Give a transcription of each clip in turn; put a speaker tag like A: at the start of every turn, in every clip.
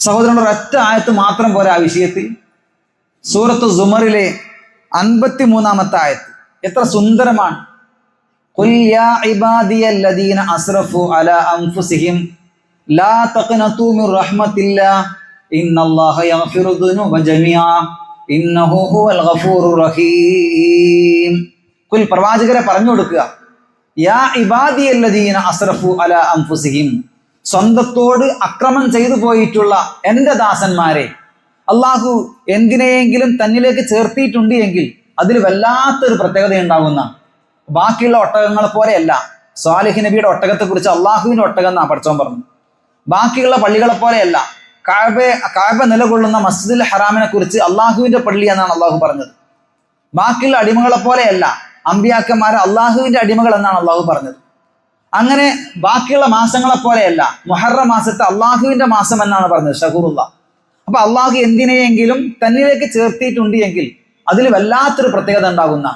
A: സഹോദരൻ, ഒരൊറ്റ ആയത്ത് മാത്രം പോരാ ആ വിഷയത്തിൽ. സൂറത്തു സുമറിലെ 53-ാമത്തെ ആയത്ത് എത്ര സുന്ദരമാണ്. ഖുൽ യാ ഇബാദിയല്ലദീന അസ്റഫു അലാ അൻഫുസിഹിം ലാ തഖ്നതു മിർ റഹ്മത്തില്ലാഹ് ഇന്നല്ലാഹ യഗ്ഫിറു ദുനൂബ ജമീഅ ഇന്നഹു ഹുവൽ ഗഫൂറുർ റഹീം. ഖുൽ, പ്രവാചകരെ പറഞ്ഞു കൊടുക്കുക, യാ ഇബാദിയല്ലദീന അസ്റഫു അലാ അൻഫുസിഹിം, സ്വന്തത്തോട് അക്രമം ചെയ്തു പോയിട്ടുള്ള എൻ്റെ ദാസന്മാരെ, അള്ളാഹു എന്തിനെയെങ്കിലും തന്നിലേക്ക് ചേർത്തിയിട്ടുണ്ട് എങ്കിൽ അതിൽ വല്ലാത്തൊരു പ്രത്യേകത ഉണ്ടാകുന്ന, ബാക്കിയുള്ള ഒട്ടകങ്ങളെ പോലെയല്ല. സ്വാലിഹ് നബിയുടെ ഒട്ടകത്തെക്കുറിച്ച് അള്ളാഹുവിൻ്റെ ഒട്ടകം എന്നാ പഠിച്ചോൻ പറഞ്ഞു. ബാക്കിയുള്ള പള്ളികളെ പോലെയല്ല. കഅബ നിലകൊള്ളുന്ന മസ്ജിദുൽ ഹറാമിനെ കുറിച്ച് അള്ളാഹുവിൻ്റെ പള്ളി എന്നാണ് അള്ളാഹു പറഞ്ഞത്. ബാക്കിയുള്ള അടിമകളെ പോലെയല്ല, അമ്പിയാക്കന്മാരെ അള്ളാഹുവിൻ്റെ അടിമകൾ എന്നാണ് അള്ളാഹു പറഞ്ഞത്. അങ്ങനെ ബാക്കിയുള്ള മാസങ്ങളെ പോലെയല്ല, മുഹറം മാസത്തെ അള്ളാഹുവിൻ്റെ മാസം എന്നാണ് പറഞ്ഞത്, ഷഹൂറുള്ള. അപ്പൊ അള്ളാഹു എന്തിനെയെങ്കിലും തന്നിലേക്ക് ചേർത്തിയിട്ടുണ്ട് എങ്കിൽ അതിൽ വല്ലാത്തൊരു പ്രത്യേകത ഉണ്ടാകുന്ന,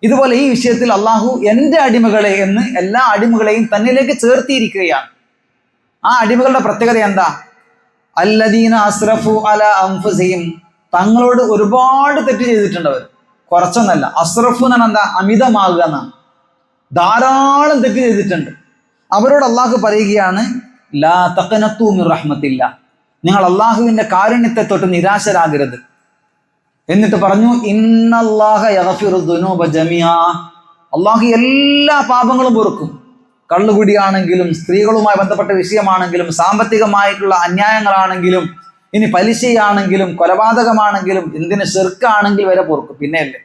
A: ഇതുപോലെ ഈ വിഷയത്തിൽ അള്ളാഹു എൻ്റെ അടിമകളെ എന്ന് എല്ലാ അടിമകളെയും തന്നിലേക്ക് ചേർത്തിയിരിക്കുകയാണ്. ആ അടിമകളുടെ പ്രത്യേകത എന്താ? അല്ലദീന അസ്റഫു അലാ അൻഫുസിഹിം, തങ്ങളോട് ഒരുപാട് തെറ്റ് ചെയ്തിട്ടുണ്ട് അവർ, കുറച്ചൊന്നല്ല. അസ്റഫു എന്നാണ് എന്താ? അമിതമാകുക എന്നാണ്. ധാരാളം തെറ്റ് ചെയ്തിട്ടുണ്ട്. അവരോട് അള്ളാഹു പറയുകയാണ്, ലാ തഖ്നതു മിർ റഹ്മത്തില്ലാ, നിങ്ങൾ അള്ളാഹുവിൻ്റെ കാരുണ്യത്തെ തൊട്ട് നിരാശരാകരുത്. എന്നിട്ട് പറഞ്ഞു, ഇന്നല്ലാഹ യഗ്ഫിറു ദുനൂബ ജമീഅ, അള്ളാഹു എല്ലാ പാപങ്ങളും പൊറുക്കും. കള്ളുകുടിയാണെങ്കിലും, സ്ത്രീകളുമായി ബന്ധപ്പെട്ട വിഷയമാണെങ്കിലും, സാമ്പത്തികമായിട്ടുള്ള അന്യായങ്ങളാണെങ്കിലും, ഇനി പലിശയാണെങ്കിലും, കൊലപാതകമാണെങ്കിലും, എന്തിന് ശിർക്കാണെങ്കിൽ വരെ പൊറുക്കും. പിന്നെയല്ലേ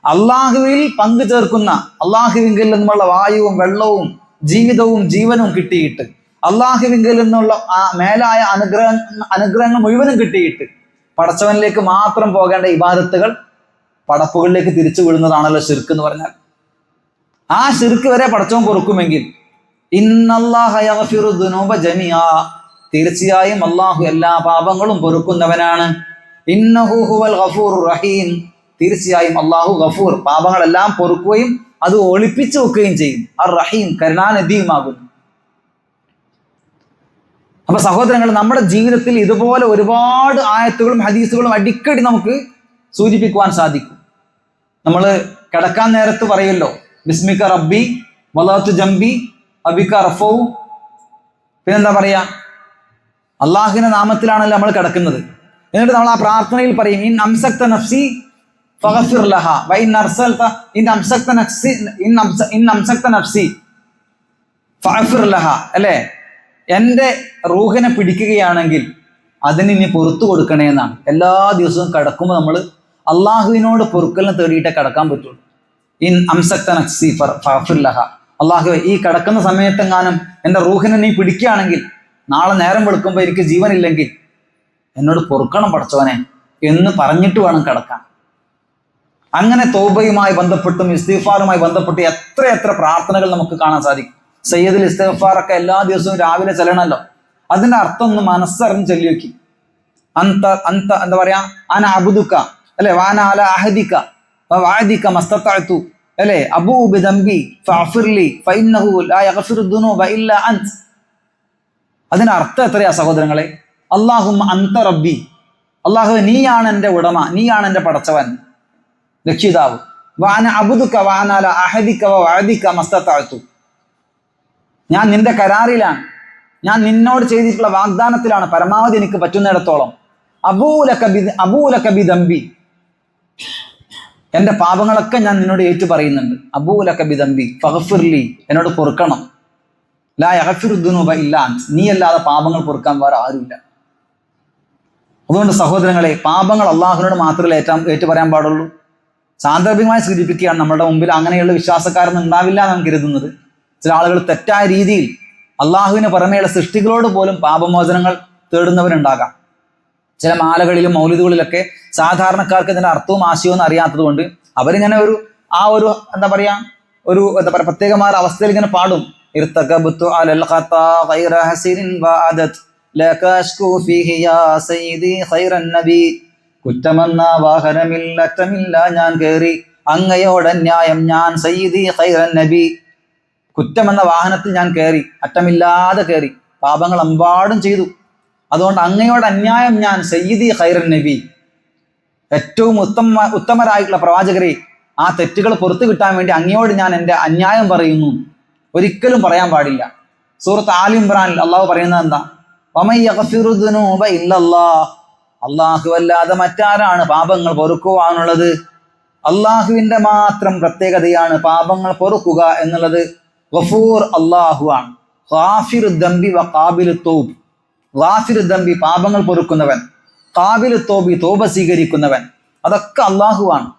A: അള്ളാഹുവിൽ പങ്കു ചേർക്കുന്ന, അള്ളാഹുവിങ്കിൽ നിന്നുള്ള വായുവും വെള്ളവും ജീവിതവും ജീവനും കിട്ടിയിട്ട്, അള്ളാഹുവിങ്കിൽ നിന്നുള്ള ആ മേലായ അനുഗ്രഹങ്ങൾ മുഴുവനും കിട്ടിയിട്ട് പടച്ചവനിലേക്ക് മാത്രം പോകേണ്ട ഇബാദത്തുകൾ പടപ്പുകളിലേക്ക് തിരിച്ചു വിടുന്നതാണല്ലോ ശിർക്ക് എന്ന് പറഞ്ഞാൽ. ആ ശിർക്ക് വരെ പടച്ചവൻ പൊറുക്കുമെങ്കിൽ, ഇന്നല്ലാഹ യഗ്ഫിറു ദുനൂബ ജമീഅ, തീർച്ചയായും അള്ളാഹു എല്ലാ പാപങ്ങളും പൊറുക്കുന്നവനാണ്. ഇന്നഹു ഹുവൽ ഗഫൂറുർ റഹീം, തീർച്ചയായും അള്ളാഹു ഗഫൂർ, പാപങ്ങളെല്ലാം പൊറുക്കുകയും അത് ഒളിപ്പിച്ചു വെക്കുകയും ചെയ്യും. അർ റഹീം, കരുണാനിധിയുമാകുന്നു. അപ്പൊ സഹോദരങ്ങൾ, നമ്മുടെ ജീവിതത്തിൽ ഇതുപോലെ ഒരുപാട് ആയത്തുകളും ഹദീസുകളും അടിക്കടി നമുക്ക് സൂചിപ്പിക്കുവാൻ സാധിക്കും. നമ്മൾ കിടക്കാൻ നേരത്ത് പറയല്ലോ, ബിസ്മിക റബ്ബി വലഅതു ജംബി അബിക റഫൗ. പിന്നെന്താ പറയാ? അള്ളാഹുവിന്റെ നാമത്തിലാണല്ലോ നമ്മൾ കിടക്കുന്നത്. എന്നിട്ട് നമ്മൾ ആ പ്രാർത്ഥനയിൽ പറയും, ഇൻ അംസക്ത നഫ്സി ഫഗ്ഫിർ ലഹാ വ ഇൻ അർസൽത ഇൻ അംസക്ത നഫ്സി ഫഗ്ഫിർ ലഹാ. അല്ലേ? എൻ്റെ റൂഹിനെ പിടിക്കുകയാണെങ്കിൽ അതിന് ഇനി പൊറത്തു കൊടുക്കണേ എന്നാണ്. എല്ലാ ദിവസവും കിടക്കുമ്പോൾ നമ്മൾ അള്ളാഹുവിനോട് പൊറുക്കലിനെ തേടിയിട്ടേ കിടക്കാൻ പറ്റുള്ളൂ. ഇൻ അംസക്ത നഫ്സി ഫഗ്ഫിർ ലഹാ, അള്ളാഹുവേ, ഈ കിടക്കുന്ന സമയത്തെങ്ങാനും എൻ്റെ റൂഹിനെ നീ പിടിക്കുകയാണെങ്കിൽ, നാളെ നേരം വെളുക്കുമ്പോൾ എനിക്ക് ജീവനില്ലെങ്കിൽ എന്നോട് പൊറുക്കണം പടച്ചവനെ എന്ന് പറഞ്ഞിട്ട് വേണം കിടക്കാൻ. അങ്ങനെ തൗബയുമായി ബന്ധപ്പെട്ടും ഇസ്തിഗ്ഫാറുമായി ബന്ധപ്പെട്ട് എത്ര പ്രാർത്ഥനകൾ നമുക്ക് കാണാൻ സാധിക്കും. സയ്യിദുൽ ഇസ്തിഗ്ഫാറൊക്കെ എല്ലാ ദിവസവും രാവിലെ ചെല്ലണമല്ലോ. അതിന്റെ അർത്ഥം ഒന്ന് മനസ്സറിഞ്ഞ് ചൊല്ലി വെക്കി. എന്താ പറയാ? അന അബ്ദുക, അല്ലെ? വാന അല അഹദിക വഅദിക മസ്തതഅതു, അല്ലെ? അബൂ ബിദംബി ഫഗ്ഫിർലി ഫഇന്നഹു ലാ യഗ്ഫിറു ദുനൂബ ഇല്ലാ അൻത. അതിന്റെ അർത്ഥം എത്രയാ സഹോദരങ്ങളെ? അല്ലാഹുമ്മ അൻത റബ്ബി, അല്ലാഹു നീയാണ് എൻ്റെ ഉടമ, നീയാണ് എൻ്റെ പടച്ചവൻ, രക്ഷിതാവ്. വാന അബ്ദുക വാന അല അഹദിക വഅദിക മസ്തതഅതു, ഞാൻ നിന്റെ കരാറിലാണ്, ഞാൻ നിന്നോട് ചെയ്തിട്ടുള്ള വാഗ്ദാനത്തിലാണ്, പരമാവധി എനിക്ക് പറ്റുന്നിടത്തോളം. അബൂലക ബിദംബി, എൻ്റെ പാപങ്ങളൊക്കെ ഞാൻ നിന്നോട് ഏറ്റു പറയുന്നുണ്ട്. അബൂലക ബിദംബി ഫഗ്ഫിർലി, എന്നോട് പൊറുക്കണം. ലാ യഗ്ഫിറു ദുനൂബ ഇല്ലാ അൻത, നീ അല്ലാതെ പാപങ്ങൾ പൊറുക്കാൻ വേറെ ആരുമില്ല. അതുകൊണ്ട് സഹോദരങ്ങളെ, പാപങ്ങൾ അള്ളാഹുവിനോട് മാത്രമേ ഏറ്റു പറയാൻ പാടുള്ളൂ. സാന്ദർഭികമായി സൂചിപ്പിക്കുകയാണ്, നമ്മുടെ മുമ്പിൽ അങ്ങനെയുള്ള വിശ്വാസക്കാരൊന്നും ഉണ്ടാവില്ല എന്നാണ് കരുതുന്നത്. ചില ആളുകൾ തെറ്റായ രീതിയിൽ അള്ളാഹുവിന് പുറമേയുള്ള സൃഷ്ടികളോട് പോലും പാപമോചനങ്ങൾ തേടുന്നവരുണ്ടാകാം. ചില മാലകളിലും മൗലിദുകളിലൊക്കെ സാധാരണക്കാർക്ക് ഇതിന്റെ അർത്ഥവും ആശയവും അറിയാത്തത് കൊണ്ട് അവരിങ്ങനെ എന്താ പറയാ പ്രത്യേകമായ അവസ്ഥയിൽ ഇങ്ങനെ പാടും. ഇർതകബ്തു അലൽ ഖതാ ഗൈറ ഹസിരിൻ വഅദത് ലക അശ്കു ഫീഹി യാ സയ്യിദി ഖൈറൻ നബി. കുറ്റമെന്ന വാഹനമില്ലറ്റമില്ല ഞാൻ കേറി, അങ്ങയോട് ന്യായം ഞാൻ സയ്യിദി ഖൈറൻ നബി. കുറ്റമെന്ന വാഹനത്തിൽ ഞാൻ കയറി, അറ്റമില്ലാതെ കയറി, പാപങ്ങൾ എമ്പാടും ചെയ്തു. അതുകൊണ്ട് അങ്ങയോട് അന്യായം ഞാൻ സയ്യിദി ഖൈറൻ നബി, ഏറ്റവും ഉത്തമരായിട്ടുള്ള പ്രവാചകരെ, ആ തെറ്റുകൾ പുറത്തു കിട്ടാൻ വേണ്ടി അങ്ങയോട് ഞാൻ എൻ്റെ അന്യായം പറയുന്നു. ഒരിക്കലും പറയാൻ പാടില്ല. സൂറത്ത് ആൽ ഇംറാനിൽ അള്ളാഹു പറയുന്നത് എന്താ? വമൻ യഗ്ഫിറു ദുനൂബ ഇല്ലല്ലാഹ്, അള്ളാഹു അല്ലാതെ മറ്റാരാണ് പാപങ്ങൾ പൊറുക്കുവാനുള്ളത്? അള്ളാഹുവിൻ്റെ മാത്രം പ്രത്യേകതയാണ് പാപങ്ങൾ പൊറുക്കുക എന്നുള്ളത്. ഗഫൂർ അള്ളാഹു ആണ്. ഗാഫിറു ദംബി വ ഖാബിലു തൗബ്, ഗാഫിറു ദംബി പാപങ്ങൾ പൊറുക്കുന്നവൻ, ഖാബിലു തൗബി തൗബ സ്വീകരിക്കുന്നവൻ, അതൊക്കെ അള്ളാഹു ആണ്.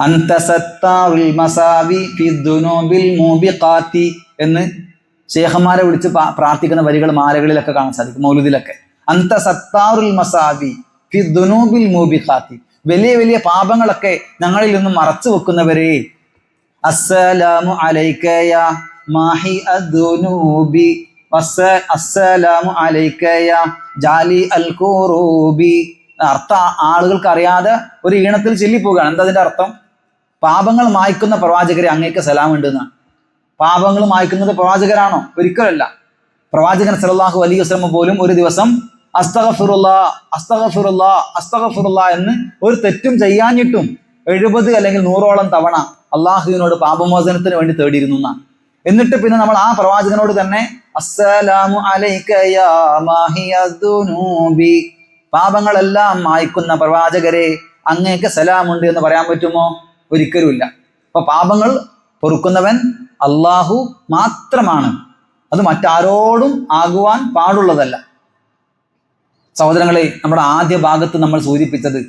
A: അൻത സത്താറുൽ മസാവി ഫി ദുനൂബിൽ മൂബിഖാത്തി എന്ന് ശേഖന്മാരെ വിളിച്ച് പ്രാർത്ഥിക്കുന്ന വരികൾ മാലകളിലൊക്കെ കാണാൻ സാധിക്കും, മൗലിദിലൊക്കെ. അൻത സത്താറുൽ മസാവി ഫി ദുനൂബിൽ മൂബിഖാത്തി, വലിയ വലിയ പാപങ്ങളൊക്കെ ഞങ്ങളിൽ നിന്നും മറച്ചു വെക്കുന്നവരെ. അസ്സലാമു അലൈക യാ മാഹി അദ്ദുനൂബി അസ്സലാമു അലൈക യാ ജാലി അൽ ഖുറൂബി. അർത്ഥം ആളുകൾക്ക് അറിയാതെ ഒരു ഈണത്തിൽ ചൊല്ലിപ്പോവുകയാണ്. എന്താ അതിന്റെ അർത്ഥം? പാപങ്ങൾ മായ്ക്കുന്ന പ്രവാചകരെ അങ്ങേക്ക് സലാം ഉണ്ട് എന്നാണ്. പാപങ്ങൾ മായ്ക്കുന്നത് പ്രവാചകരാണോ? ഒരിക്കലല്ല. പ്രവാചകൻ സല്ലല്ലാഹു അലൈഹി വസല്ലം പോലും ഒരു ദിവസം അസ്തഗ്ഫിറുല്ലാ അസ്തഗ്ഫിറുല്ലാ അസ്തഗ്ഫിറുല്ലാ എന്ന് ഒരു തെറ്റും ചെയ്യാഞ്ഞിട്ടും 70 അല്ലെങ്കിൽ 100ഓളം തവണ അള്ളാഹുവിനോട് പാപമോചനത്തിന് വേണ്ടി തേടിയിരുന്നു എന്നാണ്. എന്നിട്ട് പിന്നെ നമ്മൾ ആ പ്രവാചകനോട് തന്നെ അസ്സലാമു അലൈക യാ മാഹി അദ്ദുനൂബി, പാപങ്ങളെല്ലാം മായ്ക്കുന്ന പ്രവാചകരെ അങ്ങേക്ക് സലാമുണ്ട് എന്ന് പറയാൻ പറ്റുമോ? ഒരിക്കലുമില്ല. അപ്പൊ പാപങ്ങൾ പൊറുക്കുന്നവൻ അള്ളാഹു മാത്രമാണ്. അത് മറ്റാരോടും ആകുവാൻ പാടുള്ളതല്ല. സഹോദരങ്ങളെ, നമ്മുടെ ആദ്യ ഭാഗത്ത് നമ്മൾ സൂചിപ്പിച്ചത്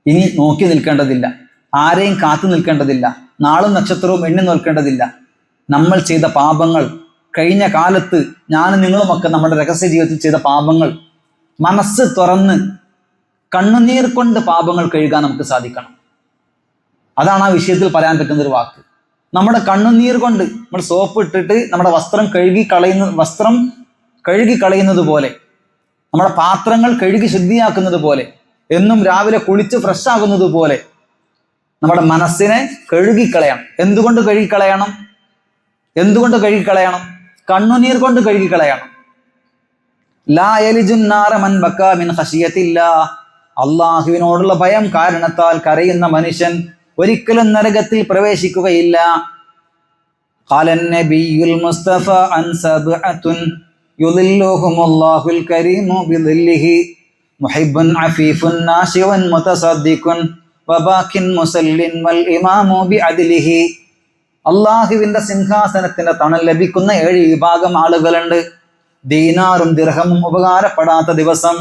A: ഇനി നോക്കി നിൽക്കേണ്ടതില്ല, ആരെയും കാത്തു നിൽക്കേണ്ടതില്ല, നാളും നക്ഷത്രവും എണ്ണി നോക്കേണ്ടതില്ല. നമ്മൾ ചെയ്ത പാപങ്ങൾ, കഴിഞ്ഞ കാലത്ത് ഞാനും നിങ്ങളുമൊക്കെ നമ്മുടെ രഹസ്യ ജീവിതത്തിൽ ചെയ്ത പാപങ്ങൾ മനസ്സ് തുറന്ന് കണ്ണുനീർ കൊണ്ട് പാപങ്ങൾ കഴുകാൻ നമുക്ക് സാധിക്കണം. അതാണ് ആ വിഷയത്തിൽ പറയാൻ പറ്റുന്ന ഒരു വാക്ക്. നമ്മുടെ കണ്ണുനീർ കൊണ്ട് നമ്മൾ സോപ്പ് ഇട്ടിട്ട് നമ്മുടെ വസ്ത്രം കഴുകി കളയുന്നത് പോലെ, നമ്മുടെ പാത്രങ്ങൾ കഴുകി ശുദ്ധിയാക്കുന്നത് പോലെ, എന്നും രാവിലെ കുളിച്ച് ഫ്രഷ് ആകുന്നത് പോലെ നമ്മുടെ മനസ്സിനെ കഴുകിക്കളയണം. എന്തുകൊണ്ട് കഴുകിക്കളയണം? കണ്ണുനീർ കൊണ്ട് കഴുകിക്കളയണം. ലാ യലിജുൻ നാറ മൻ ബക്കാ മിൻ ഖശിയത്തില്ലാഹ്, അള്ളാഹുവിനോടുള്ള ഭയം കാരണത്താൽ കരയുന്ന മനുഷ്യൻ ഒരിക്കലും നരകത്തിൽ പ്രവേശിക്കുകയില്ല. ഖാലൻ നബിയുൽ മുസ്തഫ അൻ സബ്അത്തുൻ യുളില്ലുഹുമുല്ലാഹുൽ കരീമു ബിളില്ലിഹി മുഹിബ്ബുൻ അഫീഫുൻ നാശിവൻ മുതസദ്ദിഖുൻ വബാക്കിൻ മുസല്ലിൻ വൽ ഇമാമു ബിഅദ്ലിഹി. അള്ളാഹുവിന്റെ സിംഹാസനത്തിന്റെ തണൽ ലഭിക്കുന്ന 7 വിഭാഗം ആളുകളുണ്ട്. ദീനാറും ദിർഹമും ഉപകാരപ്പെടാത്ത ദിവസം,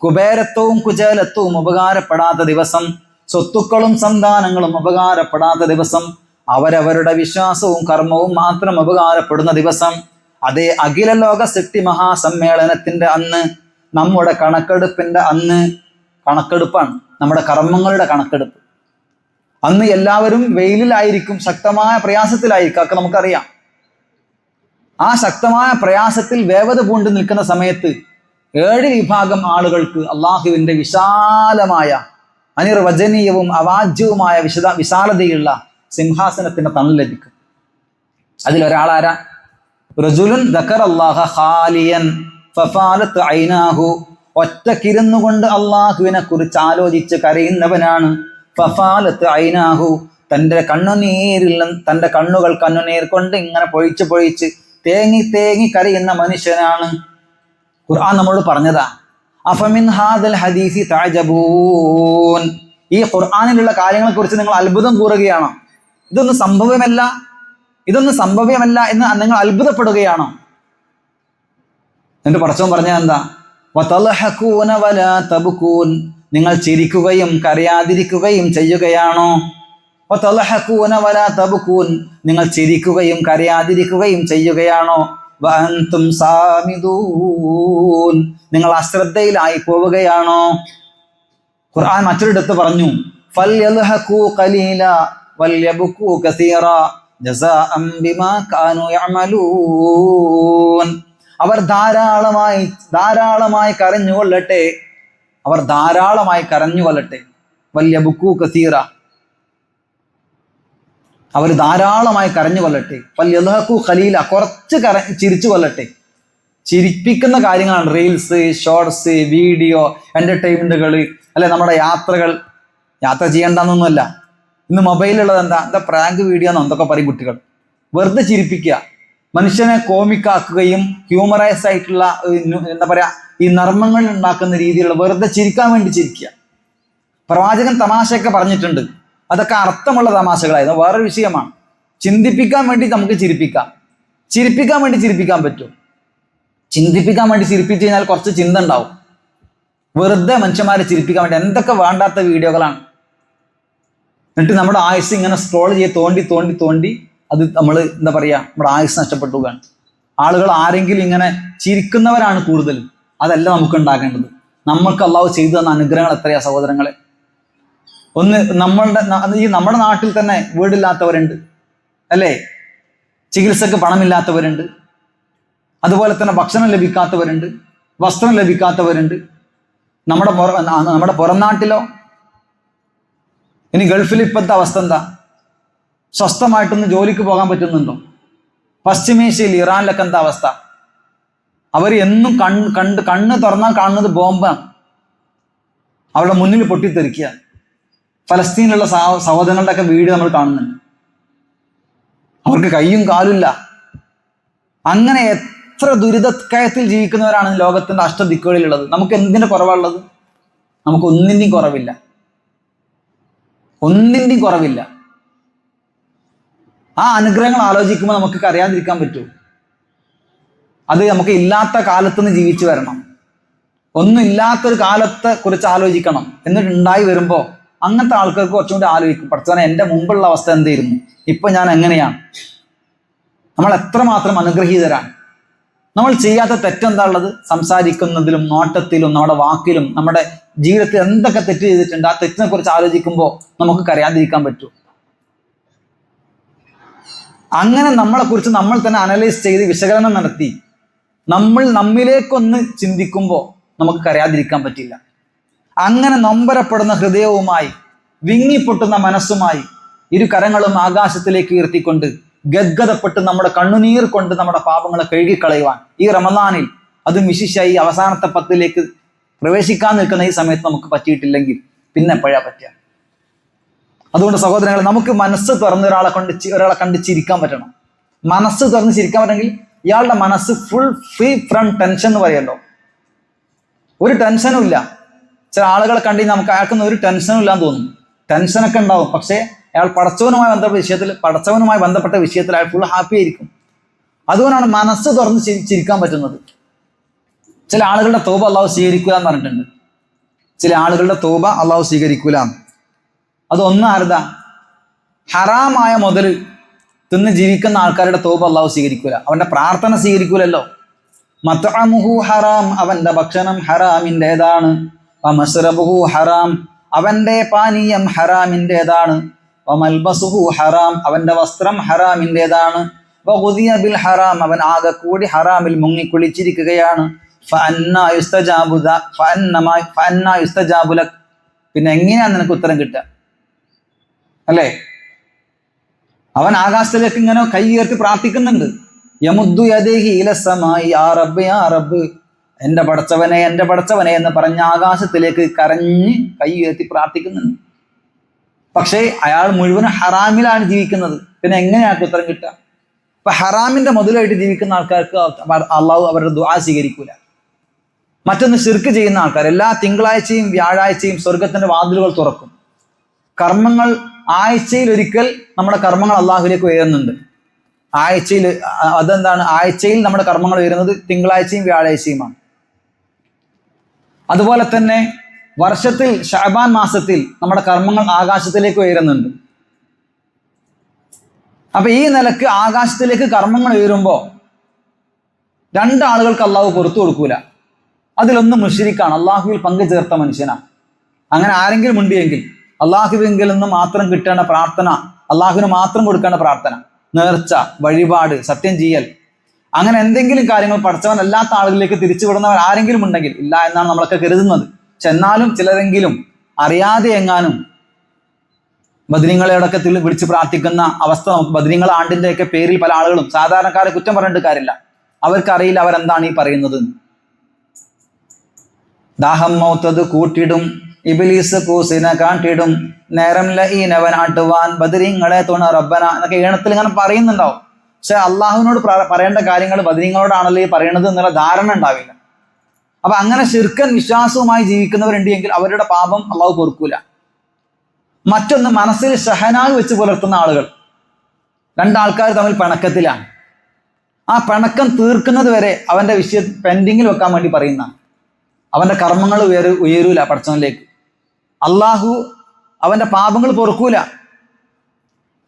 A: കുബേരത്വവും കുചേലത്വവും ഉപകാരപ്പെടാത്ത ദിവസം, സ്വത്തുക്കളും സന്താനങ്ങളും ഉപകാരപ്പെടാത്ത ദിവസം, അവരവരുടെ വിശ്വാസവും കർമ്മവും മാത്രം ഉപകാരപ്പെടുന്ന ദിവസം, അതേ അഖില ലോക സൃഷ്ടി മഹാസമ്മേളനത്തിന്റെ അന്ന്, നമ്മുടെ കണക്കെടുപ്പിന്റെ അന്ന്, കണക്കെടുപ്പാണ് നമ്മുടെ കർമ്മങ്ങളുടെ കണക്കെടുപ്പ്. അന്ന് എല്ലാവരും വെയിലിലായിരിക്കും, ശക്തമായ പ്രയാസത്തിലായിരിക്കും, ഒക്കെ നമുക്കറിയാം. ആ ശക്തമായ പ്രയാസത്തിൽ വേവത പൂണ്ട് നിൽക്കുന്ന സമയത്ത് 7 വിഭാഗം ആളുകൾക്ക് അള്ളാഹുവിന്റെ വിശാലമായ അനിർവചനീയവും അവാജ്യവുമായ വിശാലതയുള്ള സിംഹാസനത്തിന്റെ തണൽ ലഭിക്കും. അതിലൊരാളാരാ? റജുലുൻ ദക്കറല്ലാഹ ഖാലിയൻ ഫഫാലത്ത് ഐനാഹു, ഒറ്റക്കിരുന്നുകൊണ്ട് അള്ളാഹുവിനെ കുറിച്ച് ആലോചിച്ച് കരയുന്നവനാണ്. ഫഫാലത്ത് ഐനാഹു, തൻ്റെ കണ്ണുകൾ കണ്ണുനീർ കൊണ്ട് ഇങ്ങനെ പൊഴിച്ച് തേങ്ങി കരയുന്ന മനുഷ്യനാണ്. ഖുർആൻ നമ്മളോട് പറഞ്ഞതാ, അഫമിൻ ഹാദൽ ഹദീസി തഅജബൂൻ, ഈ ഖുർആനിലുള്ള കാര്യങ്ങളെ കുറിച്ച് നിങ്ങൾ അത്ഭുതം കൂറുകയാണോ? ഇതൊന്നും സംഭവ്യമല്ല എന്ന് നിങ്ങൾ അത്ഭുതപ്പെടുകയാണോ? എന്നിട്ട് പടച്ചോൻ പറഞ്ഞത് എന്താ? വതൽഹഖൂന വലാ തബ്കൂൻ, നിങ്ങൾ ചിരിക്കുകയും കരയാതിരിക്കുകയും ചെയ്യുകയാണോ? വതൽഹഖൂന വലാ തബ്കൂൻ, നിങ്ങൾ ചിരിക്കുകയും കരയാതിരിക്കുകയും ചെയ്യുകയാണോ? വഅൻതും സാമിദൂൻ, നിങ്ങൾ അശ്രദ്ധയിലായി പോവുകയാണോ? ഖുർആൻ മറ്റൊരിടത്ത് പറഞ്ഞു, ഫൽയൽഹഖൂ ഖലീല വൽയബ്കൂ കസീറ ജസാഅൻ ബിമാ കാനൂ യഅമലൂൻ. അവർ ധാരാളമായി കരഞ്ഞുകൊള്ളട്ടെ, വല്യബ്കൂ കസീറ, അവർ ധാരാളമായി കരഞ്ഞു കൊള്ളട്ടെ. വല്യൽഹഖൂ ഖലീല, കുറച്ച് ചിരിച്ചു കൊള്ളട്ടെ. ചിരിപ്പിക്കുന്ന കാര്യങ്ങളാണ്. റീൽസ്, ഷോർട്സ്, വീഡിയോ, എന്റർടൈൻമെന്റുകൾ, അല്ലെ നമ്മുടെ യാത്രകൾ. യാത്ര ചെയ്യേണ്ടെന്നൊന്നുമല്ല. ഇന്ന് മൊബൈലുള്ളത് എന്താ പ്രാങ്ക് വീഡിയോ എന്നോ എന്തൊക്കെ പറയും കുട്ടികൾ. വെറുതെ ചിരിപ്പിക്കുക, മനുഷ്യനെ കോമിക്കാക്കുകയും ഹ്യൂമറൈസ് ആയിട്ടുള്ള എന്താ പറയാ ഈ നർമ്മങ്ങൾ ഉണ്ടാക്കുന്ന രീതിയിലുള്ള വെറുതെ ചിരിക്കാൻ വേണ്ടി ചിരിക്കുക. പ്രവാചകൻ തമാശയൊക്കെ പറഞ്ഞിട്ടുണ്ട്, അതൊക്കെ അർത്ഥമുള്ള തമാശകളായിരുന്നു. വേറൊരു വിഷയമാണ്. ചിന്തിപ്പിക്കാൻ വേണ്ടി നമുക്ക് ചിരിപ്പിക്കാം, ചിരിപ്പിക്കാൻ വേണ്ടി ചിരിപ്പിക്കാൻ പറ്റും. ചിന്തിപ്പിക്കാൻ വേണ്ടി ചിരിപ്പിച്ചു കഴിഞ്ഞാൽ കുറച്ച് ചിന്ത ഉണ്ടാവും. വെറുതെ മനുഷ്യന്മാരെ ചിരിപ്പിക്കാൻ വേണ്ടി എന്തൊക്കെ വേണ്ടാത്ത വീഡിയോകളാണ്. എന്നിട്ട് നമ്മുടെ ആയുസ് ഇങ്ങനെ സ്ക്രോൾ ചെയ്ത് തോണ്ടി തോണ്ടി തോണ്ടി അത് നമ്മൾ എന്താ പറയുക, നമ്മുടെ ആയുസ് നഷ്ടപ്പെട്ടു പോവുകയാണ്. ആളുകൾ ആരെങ്കിലും ഇങ്ങനെ ചിരിക്കുന്നവരാണ് കൂടുതൽ. അതല്ല നമുക്ക് ഉണ്ടാക്കേണ്ടത്. നമ്മൾക്ക് അള്ളാഹു ചെയ്തു തന്ന അനുഗ്രഹങ്ങൾ എത്രയാ സഹോദരങ്ങളെ. ഒന്ന് നമ്മുടെ നാട്ടിൽ തന്നെ വീടില്ലാത്തവരുണ്ട്, അല്ലേ? ചികിത്സക്ക് പണമില്ലാത്തവരുണ്ട്. അതുപോലെ തന്നെ ഭക്ഷണം ലഭിക്കാത്തവരുണ്ട്, വസ്ത്രം ലഭിക്കാത്തവരുണ്ട്. നമ്മുടെ പുറം നാട്ടിലോ? ഇനി ഗൾഫിൽ ഇപ്പോഴത്തെ അവസ്ഥ എന്താ? സ്വസ്ഥമായിട്ടൊന്ന് ജോലിക്ക് പോകാൻ പറ്റുന്നുണ്ടോ? പശ്ചിമേഷ്യയിൽ, ഇറാനിലൊക്കെ എന്താ അവസ്ഥ? അവർ എന്നും കണ്ണ് തുറന്നാൽ കാണുന്നത് ബോംബാണ്. അവരുടെ മുന്നിൽ പൊട്ടിത്തെറിക്കുക. ഫലസ്തീനിലുള്ള സഹോദരങ്ങളുടെ ഒക്കെ വീഡിയോ നമ്മൾ കാണുന്നുണ്ട്. അവർക്ക് കയ്യും കാലുമില്ല. അങ്ങനെ എത്ര ദുരിതക്കയത്തിൽ ജീവിക്കുന്നവരാണ് ലോകത്തിന്റെ അഷ്ടദിക്കുകളിലുള്ളത്. നമുക്ക് എന്തിന്റെ കുറവുള്ളത്? നമുക്ക് ഒന്നിൻ്റെയും കുറവില്ല, ഒന്നിൻ്റെയും കുറവില്ല. ആ അനുഗ്രഹങ്ങൾ ആലോചിക്കുമ്പോൾ നമുക്ക് അറിയാതിരിക്കാൻ പറ്റൂ. അത് നമുക്ക് ഇല്ലാത്ത കാലത്തുനിന്ന് ജീവിച്ചു വരണം. ഒന്നും ഇല്ലാത്തൊരു കാലത്തെ കുറിച്ച് ആലോചിക്കണം. എന്നിട്ട് ഉണ്ടായി വരുമ്പോൾ അങ്ങനത്തെ ആൾക്കാർക്ക് കുറച്ചും കൂടി ആലോചിക്കും, പഠിച്ചവനെ എൻ്റെ മുമ്പുള്ള അവസ്ഥ എന്തായിരുന്നു, ഇപ്പൊ ഞാൻ എങ്ങനെയാണ്. നമ്മൾ എത്രമാത്രം അനുഗ്രഹീതരാണ്. നമ്മൾ ചെയ്യാത്ത തെറ്റെന്താ ഉള്ളത്? സംസാരിക്കുന്നതിലും നോട്ടത്തിലും നമ്മുടെ വാക്കിലും നമ്മുടെ ജീവിതത്തിൽ എന്തൊക്കെ തെറ്റ് ചെയ്തിട്ടുണ്ട്. ആ തെറ്റിനെ കുറിച്ച് ആലോചിക്കുമ്പോൾ നമുക്ക് കരയാതിരിക്കാൻ പറ്റൂ. അങ്ങനെ നമ്മളെക്കുറിച്ച് നമ്മൾ തന്നെ അനലൈസ് ചെയ്ത് വിശകലനം നടത്തി നമ്മിലേക്കൊന്ന് ചിന്തിക്കുമ്പോൾ നമുക്ക് കരയാതിരിക്കാൻ പറ്റില്ല. അങ്ങനെ നൊമ്പരപ്പെടുന്ന ഹൃദയവുമായി വിങ്ങിപ്പൊട്ടുന്ന മനസ്സുമായി ഇരു കരങ്ങളും ആകാശത്തിലേക്ക് ഉയർത്തിക്കൊണ്ട് ഗദ്ഗതപ്പെട്ട് നമ്മുടെ കണ്ണുനീർ കൊണ്ട് നമ്മുടെ പാപങ്ങളെ കഴുകിക്കളയുവാൻ ഈ റമദാനിൽ, അതും വിശിഷ്യായി അവസാനത്തെ 10ലേക്ക് പ്രവേശിക്കാൻ നിൽക്കുന്ന ഈ സമയത്ത് നമുക്ക് പറ്റിയിട്ടില്ലെങ്കിൽ പിന്നെ എപ്പോഴാ പറ്റുക? അതുകൊണ്ട് സഹോദരങ്ങളെ, നമുക്ക് മനസ്സ് തുറന്ന് ഒരാളെ കണ്ട് ചിരിക്കാൻ പറ്റണം. മനസ്സ് തുറന്ന് ചിരിക്കാൻ പറ്റണമെങ്കിൽ ഇയാളുടെ മനസ്സ് ഫുൾ ഫ്രീ ഫ്രം ടെൻഷൻ എന്ന് പറയുമല്ലോ. ഒരു ടെൻഷനും ഇല്ല. ചില ആളുകളെ കണ്ടി നമുക്ക് അയാൾക്കൊന്നും ഒരു ടെൻഷനും ഇല്ലാന്ന് തോന്നും. ടെൻഷനൊക്കെ ഉണ്ടാവും, പക്ഷേ അയാൾ പടച്ചവനുമായി ബന്ധപ്പെട്ട വിഷയത്തിൽ അയാൾ ഫുൾ ഹാപ്പി ആയിരിക്കും. അതുകൊണ്ടാണ് മനസ്സ് തുറന്ന് ചിരിക്കാൻ പറ്റുന്നത്. ചില ആളുകളുടെ തൗബ അള്ളാഹു സ്വീകരിക്കുക എന്ന് പറഞ്ഞിട്ടുണ്ട്. ചില ആളുകളുടെ തൗബ അള്ളാഹു സ്വീകരിക്കൂല. അതൊന്നും ആരുതാ? ഹറാമായ മുതൽ തിന്ന് ജീവിക്കുന്ന ആൾക്കാരുടെ തൗബ അള്ളാഹു സ്വീകരിക്കൂല. അവന്റെ പ്രാർത്ഥന സ്വീകരിക്കൂലല്ലോ. മത്അമുഹു ഹറാം, അവന്റെ ഭക്ഷണം ഹറാമിൻ്റെതാണ്. വമസ്റബുഹു ഹറാം, അവന്റെ പാനീയം ഹറാമിൻ്റെതാണ്. വമൽബസുഹു ഹറാം, അവന്റെ വസ്ത്രം ഹറാമിൻ്റെതാണ്. വഗുദിയ ബിൽ ഹറാം, അവൻ ആകെ കൂടി ഹറാമിൽ മുങ്ങിക്കുളിച്ചിരിക്കുകയാണ്. ഫഅന്നാ യുസ്തജാബു ലക്, പിന്നെ എങ്ങനെയാണ് നിനക്ക് ഉത്തരം കിട്ടുക? അല്ലേ? അവൻ ആകാശത്തിലേക്ക് ഇങ്ങനെ കൈ ഉയർത്തി പ്രാർത്ഥിക്കുന്നുണ്ട്. യമുദ്ദു യദൈഹി ഇലസ്സമായി, യാ റബ്ബ് യാ റബ്ബ്, എൻ്റെ പടച്ചവനെ എൻ്റെ പടച്ചവനെ എന്ന് പറഞ്ഞ ആകാശത്തിലേക്ക് കരഞ്ഞ് കൈ ഉയർത്തി പ്രാർത്ഥിക്കുന്നുണ്ട്. പക്ഷേ അയാൾ മുഴുവൻ ഹറാമിലാണ് ജീവിക്കുന്നത്. പിന്നെ എങ്ങനെയാണ് ഉത്തരം കിട്ടുക? അപ്പൊ ഹറാമിന്റെ മുതലായിട്ട് ജീവിക്കുന്ന ആൾക്കാർക്ക് അള്ളാഹു അവരുടെ ദുആ സ്വീകരിക്കൂല. മറ്റൊന്ന് ശിർക്ക് ചെയ്യുന്ന ആൾക്കാർ എല്ലാ തിങ്കളാഴ്ചയും വ്യാഴാഴ്ചയും സ്വർഗത്തിന്റെ വാതിലുകൾ തുറക്കും. കർമ്മങ്ങൾ ആഴ്ചയിൽ ഒരിക്കൽ നമ്മുടെ കർമ്മങ്ങൾ അള്ളാഹുവിലേക്ക് ഉയരുന്നുണ്ട്. ആഴ്ചയിൽ അതെന്താണ്? ആഴ്ചയിൽ നമ്മുടെ കർമ്മങ്ങൾ ഉയരുന്നത് തിങ്കളാഴ്ചയും വ്യാഴാഴ്ചയുമാണ്. അതുപോലെ തന്നെ വർഷത്തിൽ ശഅബാൻ മാസത്തിൽ നമ്മുടെ കർമ്മങ്ങൾ ആകാശത്തിലേക്ക് ഉയരുന്നുണ്ട്. അപ്പൊ ഈ നിലക്ക് ആകാശത്തിലേക്ക് കർമ്മങ്ങൾ ഉയരുമ്പോൾ രണ്ടാളുകൾക്ക് അള്ളാഹു പുറത്തു കൊടുക്കൂല. അതിലൊന്ന് മുശ്രിക്കാണ്, അള്ളാഹുവിൽ പങ്കു ചേർത്ത മനുഷ്യനാണ്. അങ്ങനെ ആരെങ്കിലും ഉണ്ടെങ്കിൽ അള്ളാഹുവിങ്കിൽ നിന്ന് മാത്രം കിട്ടേണ്ട പ്രാർത്ഥന, അള്ളാഹുവിന് മാത്രം കൊടുക്കേണ്ട പ്രാർത്ഥന, നേർച്ച, വഴിപാട്, സത്യം ചെയ്യൽ, അങ്ങനെ എന്തെങ്കിലും കാര്യങ്ങൾ പഠിച്ചവൻ അല്ലാത്ത ആളുകളിലേക്ക് തിരിച്ചു വിടുന്നവർ ആരെങ്കിലും ഉണ്ടെങ്കിൽ, ഇല്ല എന്നാണ് നമ്മളൊക്കെ കരുതുന്നത്. പക്ഷെ എന്നാലും ചിലരെങ്കിലും അറിയാതെ എങ്ങാനും ബദരീങ്ങളെയോടൊക്കെ വിളിച്ച് പ്രാർത്ഥിക്കുന്ന അവസ്ഥ നമുക്ക്, ബദരീങ്ങൾ ആണ്ടിൻ്റെയൊക്കെ പേരിൽ പല ആളുകളും, സാധാരണക്കാരെ കുറ്റം പറഞ്ഞിട്ട് കാര്യമില്ല, അവർക്കറിയില്ല അവരെന്താണ് ഈ പറയുന്നത്. ദാഹം മൗത്തത് കൂട്ടിടും ഇബ്ലീസ് കൂസിനെ കാട്ടിടും നേരം ലഈനവൻ ആട്ടുവാൻ ബദരീങ്ങളെ തുണ റബ്ബന എന്നൊക്കെ ഈണത്തിൽ ഇങ്ങനെ പറയുന്നുണ്ടാവും. പക്ഷെ അള്ളാഹുവിനോട് പറയേണ്ട കാര്യങ്ങൾ ബദരീങ്ങളോടാണല്ലോ ഈ പറയണത് എന്നുള്ള ധാരണ ഉണ്ടാവില്ല. അപ്പൊ അങ്ങനെ ശിർക്കൻ വിശ്വാസവുമായി ജീവിക്കുന്നവരുണ്ട് എങ്കിൽ അവരുടെ പാപം അള്ളാഹു പൊറുക്കൂല. മറ്റൊന്ന്, മനസ്സിൽ ഷഹനാവ് വെച്ച് പുലർത്തുന്ന ആളുകൾ. രണ്ടാൾക്കാർ തമ്മിൽ പിണക്കത്തിലാണ്. ആ പിണക്കം തീർക്കുന്നത് വരെ അവന്റെ വിഷയം പെൻഡിങ്ങിൽ വെക്കാൻ വേണ്ടി പറയുന്ന, അവന്റെ കർമ്മങ്ങൾ ഉയരൂല പടച്ചവനിലേക്ക്. അള്ളാഹു അവന്റെ പാപങ്ങൾ പൊറുക്കൂല.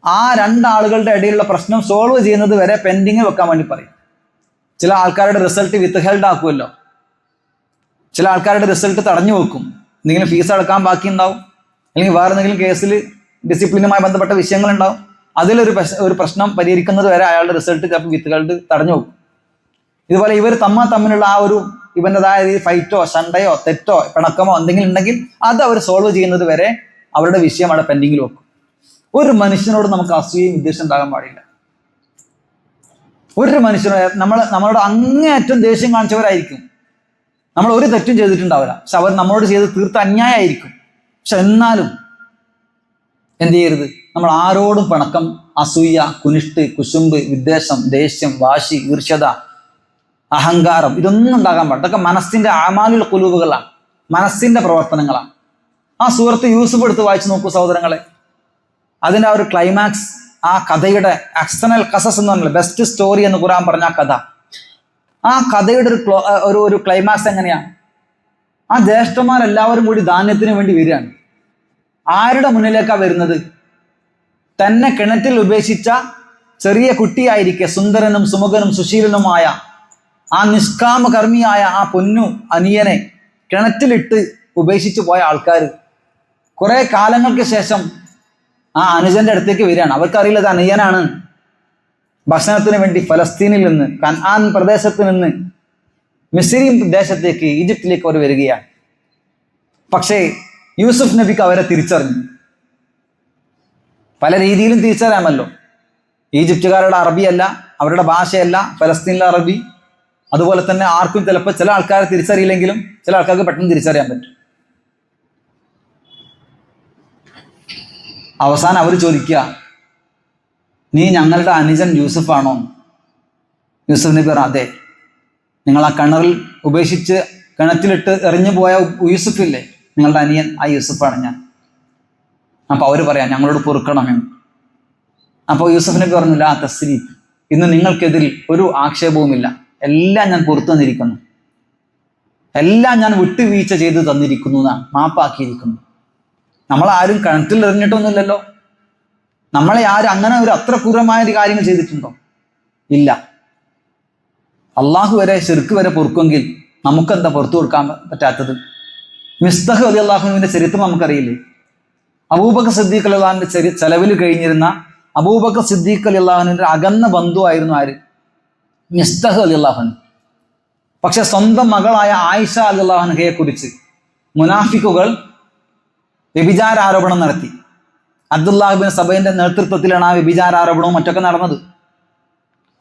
A: ആ രണ്ടാളുകളുടെ ഇടയിലുള്ള പ്രശ്നം സോൾവ് ചെയ്യുന്നത് വരെ പെൻഡിങ്ങിൽ വെക്കാൻ വേണ്ടി പറയും. ചില ആൾക്കാരുടെ റിസൾട്ട് വിത്ത് ഹെൽഡ് ആക്കുമല്ലോ, ചില ആൾക്കാരുടെ റിസൾട്ട് തടഞ്ഞു വെക്കും. എന്തെങ്കിലും ഫീസ് അടക്കാൻ ബാക്കി ഉണ്ടാവും, അല്ലെങ്കിൽ വേറെ എന്തെങ്കിലും കേസിൽ ഡിസിപ്ലിനുമായി ബന്ധപ്പെട്ട വിഷയങ്ങളുണ്ടാവും. അതിലൊരു പ്രശ്നം പരിഹരിക്കുന്നത് വരെ അയാളുടെ റിസൾട്ട് ചിലപ്പോൾ വിത്ത് ഹെൽഡ് തടഞ്ഞു വെക്കും. ഇതുപോലെ ഇവർ തമ്മിലുള്ള ആ ഒരു ഇവൻ്റെതായ ഫൈറ്റോ ശണ്ടയോ തെറ്റോ പിണക്കമോ എന്തെങ്കിലും ഉണ്ടെങ്കിൽ അത് അവർ സോൾവ് ചെയ്യുന്നത് വരെ അവരുടെ വിഷയം അവിടെ പെൻഡിങ്ങിൽ വെക്കും. ഒരു മനുഷ്യനോട് നമുക്ക് അസൂയയും വിദ്വേഷം ഉണ്ടാകാൻ പാടില്ല. ഒരു മനുഷ്യനോട് നമ്മളോട് അങ്ങേയറ്റം ദേഷ്യം കാണിച്ചവരായിരിക്കും. നമ്മൾ ഒരു തെറ്റും ചെയ്തിട്ടുണ്ടാവില്ല, പക്ഷെ അവർ നമ്മളോട് ചെയ്ത് തീർത്ത അന്യായമായിരിക്കും. പക്ഷെ എന്നാലും എന്ത് ചെയ്യരുത്, നമ്മൾ ആരോടും പിണക്കം, അസൂയ, കുനിഷ്ട്, കുശുമ്പ്, വിദ്വേഷം, ദേഷ്യം, വാശി, ഈർഷ്യത, അഹങ്കാരം ഇതൊന്നും ഉണ്ടാകാൻ പാടില്ല. ഇതൊക്കെ മനസ്സിന്റെ ആമാലുൽ ഖുലൂബുകളാണ്, മനസ്സിന്റെ പ്രവർത്തനങ്ങളാണ്. ആ സൂറത്ത് യൂസുഫ് എടുത്ത് വായിച്ചു നോക്കൂ സഹോദരങ്ങളെ. അതിൻ്റെ ആ ഒരു ക്ലൈമാക്സ്, ആ കഥയുടെ എക്സ്റ്റർണൽ കസസ് എന്ന് പറഞ്ഞാൽ ബെസ്റ്റ് സ്റ്റോറി എന്ന് ഖുർആൻ പറഞ്ഞ ആ കഥ, ആ കഥയുടെ ഒരു ക്ലൈമാക്സ് എങ്ങനെയാണ്? ആ ജ്യേഷ്ഠന്മാരെല്ലാവരും കൂടി ധാന്യത്തിന് വേണ്ടി വരികയാണ്. ആരുടെ മുന്നിലേക്കാണ് വരുന്നത്? തന്നെ കിണറ്റിൽ ഉപേക്ഷിച്ച ചെറിയ കുട്ടിയായിരിക്കെ സുന്ദരനും സുമുഖനും സുശീലനുമായ ആ നിഷ്കാമകർമ്മിയായ ആ പൊന്നു അനിയനെ കിണറ്റിലിട്ട് ഉപേക്ഷിച്ചു പോയ ആൾക്കാർ കുറെ കാലങ്ങൾക്ക് ശേഷം ആ അനുജന്റെ അടുത്തേക്ക് വരികയാണ്. അവർക്കറിയില്ല ഇത് അനിയനാണ്. ഭക്ഷണത്തിന് വേണ്ടി ഫലസ്തീനിൽ നിന്ന്, കനാൻ പ്രദേശത്ത് നിന്ന് മിസ്രി ദേശത്തേക്ക്, ഈജിപ്തിലേക്ക് അവർ വരികയാണ്. പക്ഷേ യൂസുഫ് നബിക്ക് അവരെ തിരിച്ചറിഞ്ഞു. പല രീതിയിലും തിരിച്ചറിയാമല്ലോ. ഈജിപ്തുകാരുടെ അറബിയല്ല, അവരുടെ ഭാഷയല്ല ഫലസ്തീനിലെ അറബി. അതുപോലെ തന്നെ ആർക്കും ചിലപ്പോൾ ചില ആൾക്കാരെ തിരിച്ചറിയില്ലെങ്കിലും ചില ആൾക്കാർക്ക് പെട്ടെന്ന് തിരിച്ചറിയാൻ പറ്റും. അവസാനം അവർ ചോദിക്കുക, നീ ഞങ്ങളുടെ അനുജൻ യൂസുഫാണോ? യൂസുഫ് നബി പറഞ്ഞു, അതെ. നിങ്ങൾ ആ കിണറിൽ ഉപേക്ഷിച്ച് കിണറ്റിലിട്ട് എറിഞ്ഞു പോയ യൂസുഫില്ലേ, നിങ്ങളുടെ അനിയൻ, ആ യൂസുഫാണ് ഞാൻ. അപ്പോൾ അവർ പറയാം, ഞങ്ങളോട് പൊറുക്കണമെന്ന്. അപ്പോൾ യൂസുഫ് നബി പറഞ്ഞില്ല, ആ തസ്രീഫ്, ഇന്ന് നിങ്ങൾക്കെതിരിൽ ഒരു ആക്ഷേപവുമില്ല, എല്ലാം ഞാൻ പുറത്തു തന്നിരിക്കുന്നു, എല്ലാം ഞാൻ വിട്ടുവീഴ്ച ചെയ്ത് തന്നിരിക്കുന്നു, മാപ്പാക്കിയിരിക്കുന്നു. നമ്മളാരും കിണറ്റിൽ എറിഞ്ഞിട്ടൊന്നുമില്ലല്ലോ. നമ്മളെ ആരും അങ്ങനെ ഒരു അത്ര ക്രൂരമായ ഒരു കാര്യങ്ങൾ ചെയ്തിട്ടുണ്ടോ? ഇല്ല. അള്ളാഹു വരെ ശിർക്ക് വരെ പൊറുക്കുമെങ്കിൽ നമുക്കെന്താ പുറത്തു കൊടുക്കാൻ പറ്റാത്തത്? മിസ്തഹ് അലി അള്ളാഹുവിന്റെ ചരിത്രം നമുക്കറിയില്ലേ? അബൂബക്കർ സിദ്ദീഖ് അലി അള്ളാഹുവിന്റെ ചെലവിൽ കഴിഞ്ഞിരുന്ന അബൂബക്കർ സിദ്ദീഖ് അലി അള്ളാഹുവിന്റെ അകന്ന ബന്ധുവായിരുന്നു ആര്? മിസ്തഹ് അലി അള്ളാഹുൻ. പക്ഷെ സ്വന്തം മകളായ ആയിഷ അലി അള്ളാഹുനഹയെ കുറിച്ച് മുനാഫിക്കുകൾ വ്യഭിചാരാരോപണം നടത്തി. അബ്ദുല്ലാഹിബിൻ സബൈന്റെ നേതൃത്വത്തിലാണ് ആ വ്യഭിചാരാരോപണവും മറ്റൊക്കെ നടന്നത്.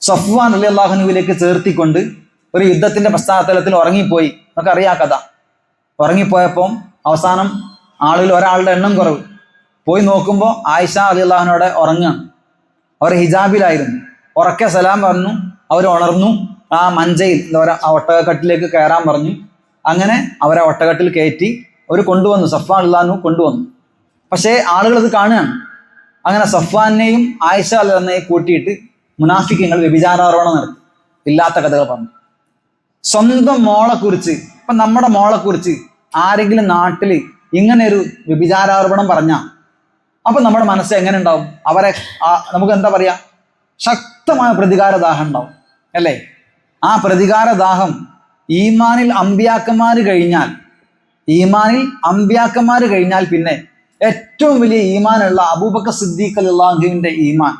A: സഫ്വാൻ അലി അള്ളാഹുനുവിലേക്ക് ചേർത്തിക്കൊണ്ട് ഒരു യുദ്ധത്തിന്റെ പശ്ചാത്തലത്തിൽ ഉറങ്ങിപ്പോയി. നമുക്ക് അറിയാം കഥ. ഉറങ്ങിപ്പോയപ്പോൾ അവസാനം ആളുകൾ ഒരാളുടെ എണ്ണം കുറവ്. പോയി നോക്കുമ്പോൾ ആയിഷ അലി അള്ളാഹുനോടെ ഉറങ്ങുകയാണ്. അവർ ഹിജാബിലായിരുന്നു. ഉറക്കെ സലാം പറഞ്ഞു. അവർ ഉണർന്നു. ആ മഞ്ചയിൽ എന്താ പറയുക, ആ ഒട്ടകക്കട്ടിലേക്ക് കയറാൻ പറഞ്ഞു. അങ്ങനെ അവരെ ഒട്ടകട്ടിൽ കയറ്റി അവർ കൊണ്ടുവന്നു. സഫ്വാൻ അള്ളാഹു കൊണ്ടുവന്നു. പക്ഷേ ആളുകൾ ഇത് കാണുകയാണ്. അങ്ങനെ സഫ്വാനെയും ആയിഷ അലിനെയും കൂട്ടിയിട്ട് മുനാഫിക്കങ്ങൾ വ്യഭിചാരാരോപണം നടത്തി. ഇല്ലാത്ത കഥകൾ പറഞ്ഞു. സ്വന്തം മോളെക്കുറിച്ച്, ഇപ്പം നമ്മുടെ മോളെക്കുറിച്ച് ആരെങ്കിലും നാട്ടിൽ ഇങ്ങനെ ഒരു വ്യഭിചാരാരോപണം പറഞ്ഞാൽ അപ്പം നമ്മുടെ മനസ്സ് എങ്ങനെ ഉണ്ടാവും? അവരെ നമുക്ക് എന്താ പറയുക, ശക്തമായ പ്രതികാരദാഹം ഉണ്ടാവും അല്ലേ? ആ പ്രതികാരദാഹം ഈമാനിൽ അമ്പിയാക്കന്മാർ കഴിഞ്ഞാൽ പിന്നെ ഏറ്റവും വലിയ ഈമാനുള്ള അബൂബക്കർ സിദ്ദീഖ് റളിയല്ലാഹുവിന്റെ ഈമാൻ,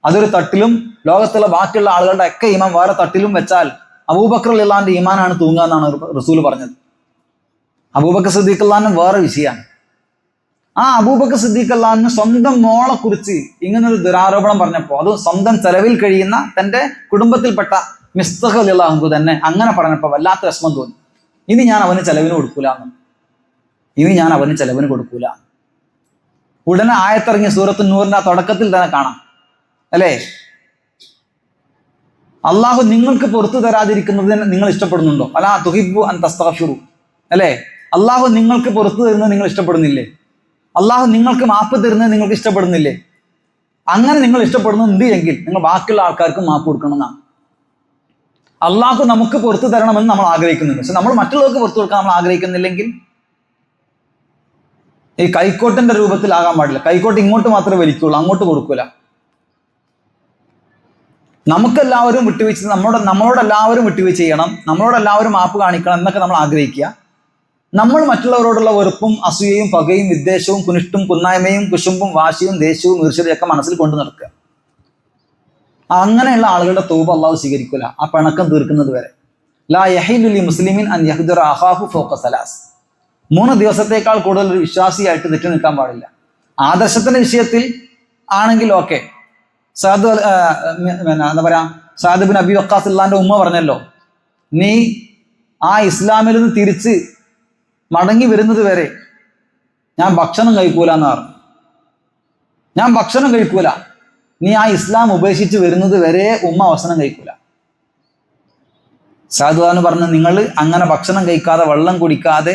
A: അതൊരു തട്ടിലും ലോകത്തുള്ള ബാക്കിയുള്ള ആളുകളുടെ ഒക്കെ ഈമാൻ വേറെ തട്ടിലും വെച്ചാൽ അബൂബക്കർ റളിയല്ലാഹുവിന്റെ ഈമാനാണ് തൂങ്ങുക എന്നാണ് റസൂൽ പറഞ്ഞത്. അബൂബക്കർ സിദ്ദീഖ് റളിയല്ലാഹു വേറെ വിഷയമാണ്. ആ അബൂബക്കർ സിദ്ദീഖ് റളിയല്ലാഹു സ്വന്തം മോളെ കുറിച്ച് ഇങ്ങനൊരു ദുരാരോപണം പറഞ്ഞപ്പോൾ, അത് സ്വന്തം ചെലവിൽ കഴിയുന്ന തൻ്റെ കുടുംബത്തിൽപ്പെട്ട മിസ്തഖ് റളിയല്ലാഹു അൻഹു തന്നെ അങ്ങനെ പറഞ്ഞപ്പോൾ വല്ലാത്ത വിഷമം തോന്നി. ഇനി ഞാൻ അവന് ചെലവിന് കൊടുക്കൂല. ഉടനെ ആയത്തിറങ്ങിയ സൂറത്തുൻ നൂറിന്റെ തുടക്കത്തിൽ തന്നെ കാണാം അല്ലേ, അള്ളാഹു നിങ്ങൾക്ക് പുറത്തു തരാതിരിക്കുന്നതിന് നിങ്ങൾ ഇഷ്ടപ്പെടുന്നുണ്ടോ? അലാ തുഹിബ്ബു അൻ തസ്തഗ്ഫിറു അല്ലേ, അള്ളാഹു നിങ്ങൾക്ക് പുറത്തു തരുന്നത് നിങ്ങൾ ഇഷ്ടപ്പെടുന്നില്ലേ? അള്ളാഹു നിങ്ങൾക്ക് മാപ്പ് തരുന്നത് നിങ്ങൾക്ക് ഇഷ്ടപ്പെടുന്നില്ലേ? അങ്ങനെ നിങ്ങൾ ഇഷ്ടപ്പെടുന്നുണ്ട് എങ്കിൽ നിങ്ങൾ ബാക്കിയുള്ള ആൾക്കാർക്ക് മാപ്പ് കൊടുക്കണമെന്നാണ്. അള്ളാഹു നമുക്ക് പുറത്തു തരണമെന്ന് നമ്മൾ ആഗ്രഹിക്കുന്നുണ്ട്, പക്ഷെ നമ്മൾ മറ്റുള്ളവർക്ക് പുറത്തു കൊടുക്കാൻ നമ്മൾ ആഗ്രഹിക്കുന്നില്ലെങ്കിൽ ഈ കൈക്കോട്ടിന്റെ രൂപത്തിലാകാൻ പാടില്ല. കൈക്കോട്ട് ഇങ്ങോട്ട് മാത്രമേ വലിക്കുള്ളൂ, അങ്ങോട്ട് കൊടുക്കൂല. നമുക്കെല്ലാവരും വിട്ടുവീഴ്ച, നമ്മളോടെല്ലാവരും വിട്ടുവീഴ്ച ചെയ്യണം, നമ്മളോടെല്ലാവരും മാപ്പ് കാണിക്കണം എന്നൊക്കെ നമ്മൾ ആഗ്രഹിക്കുക. നമ്മൾ മറ്റുള്ളവരോടുള്ള വെറുപ്പും അസൂയയും പകയും വിദ്വേഷവും കുനിഷ്ടും കുന്നായ്മയും കുശുമ്പും വാശിയും ദേഷ്യവും ഈർഷ്യതയൊക്കെ മനസ്സിൽ കൊണ്ടു നടക്കുക. അങ്ങനെയുള്ള ആളുകളുടെ തൗബ അള്ളാഹു സ്വീകരിക്കൂല, ആ പിണക്കം തീർക്കുന്നത് വരെ. ലാ യഹില്ലു ലി മുസ്ലിമിൻ അൻ യഹ്ജുറ അഖാഹു ഫൗഖ സലാസ്. 3 ദിവസത്തേക്കാൾ കൂടുതൽ ഒരു വിശ്വാസിയായിട്ട് തെറ്റി നിൽക്കാൻ പാടില്ല. ആദർശത്തിന്റെ വിഷയത്തിൽ ആണെങ്കിൽ ഓക്കെ. എന്താ പറയാ, സഅദ് ബിൻ അബി വഖാസ് അള്ളാന്റെ ഉമ്മ പറഞ്ഞല്ലോ, നീ ആ ഇസ്ലാമിൽ നിന്ന് തിരിച്ച് മടങ്ങി വരുന്നത് വരെ ഞാൻ ഭക്ഷണം കഴിക്കൂല എന്ന് പറഞ്ഞു. ഞാൻ ഭക്ഷണം കഴിക്കൂല, നീ ആ ഇസ്ലാം ഉപേക്ഷിച്ച് വരുന്നത് വരെ ഉമ്മ ഭക്ഷണം കഴിക്കൂല. സാധുവാന്ന് പറഞ്ഞ് നിങ്ങൾ അങ്ങനെ ഭക്ഷണം കഴിക്കാതെ വെള്ളം കുടിക്കാതെ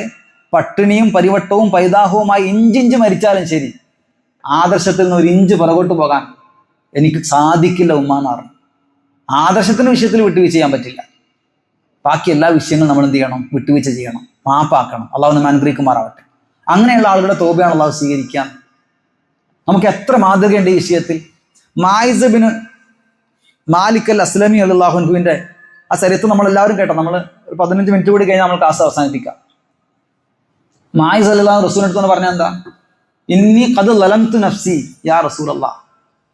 A: പട്ടിണിയും പരിവട്ടവും പൈതാഹവുമായി ഇഞ്ചിഞ്ച് മരിച്ചാലും ശരി, ആദർശത്തിൽ നിന്ന് 1 ഇഞ്ച് പുറകോട്ട് പോകാൻ എനിക്ക് സാധിക്കില്ല ഉമ്മ എന്ന് പറഞ്ഞു. ആദർശത്തിന്റെ വിഷയത്തിൽ വിട്ടുവീഴ്ച ചെയ്യാൻ പറ്റില്ല. ബാക്കി എല്ലാ വിഷയങ്ങളും നമ്മൾ എന്ത് ചെയ്യണം? വിട്ടുവീഴ്ച ചെയ്യണം, മാപ്പാക്കണം. അള്ളാഹു നമ്മെ അനുഗ്രഹിക്കുമാറാവട്ടെ. അങ്ങനെയുള്ള ആളുകളുടെ തൗബയാണ് അള്ളാഹു സ്വീകരിക്കാൻ. നമുക്ക് എത്ര മാതൃകയുണ്ട് ഈ വിഷയത്തിൽ. മായിസ് ബിൻ മാലിക് അൽ അസ്ലമി റളിയല്ലാഹു അൻഹുവിന്റെ ആ ചരിത്രം നമ്മളെല്ലാവരും കേട്ടോ. നമ്മൾ ഒരു 15 മിനിറ്റ് കൂടി കഴിഞ്ഞാൽ നമ്മൾ ക്ലാസ് അവസാനിപ്പിക്കാം. മായിസ് റളിയല്ലാഹു റസൂലിന്റെ അടുത്ത് പറഞ്ഞാൽ എന്താ? ഇന്നി ഖദ് ലലംതു നഫ്സി യാ റസൂലല്ലാഹ്,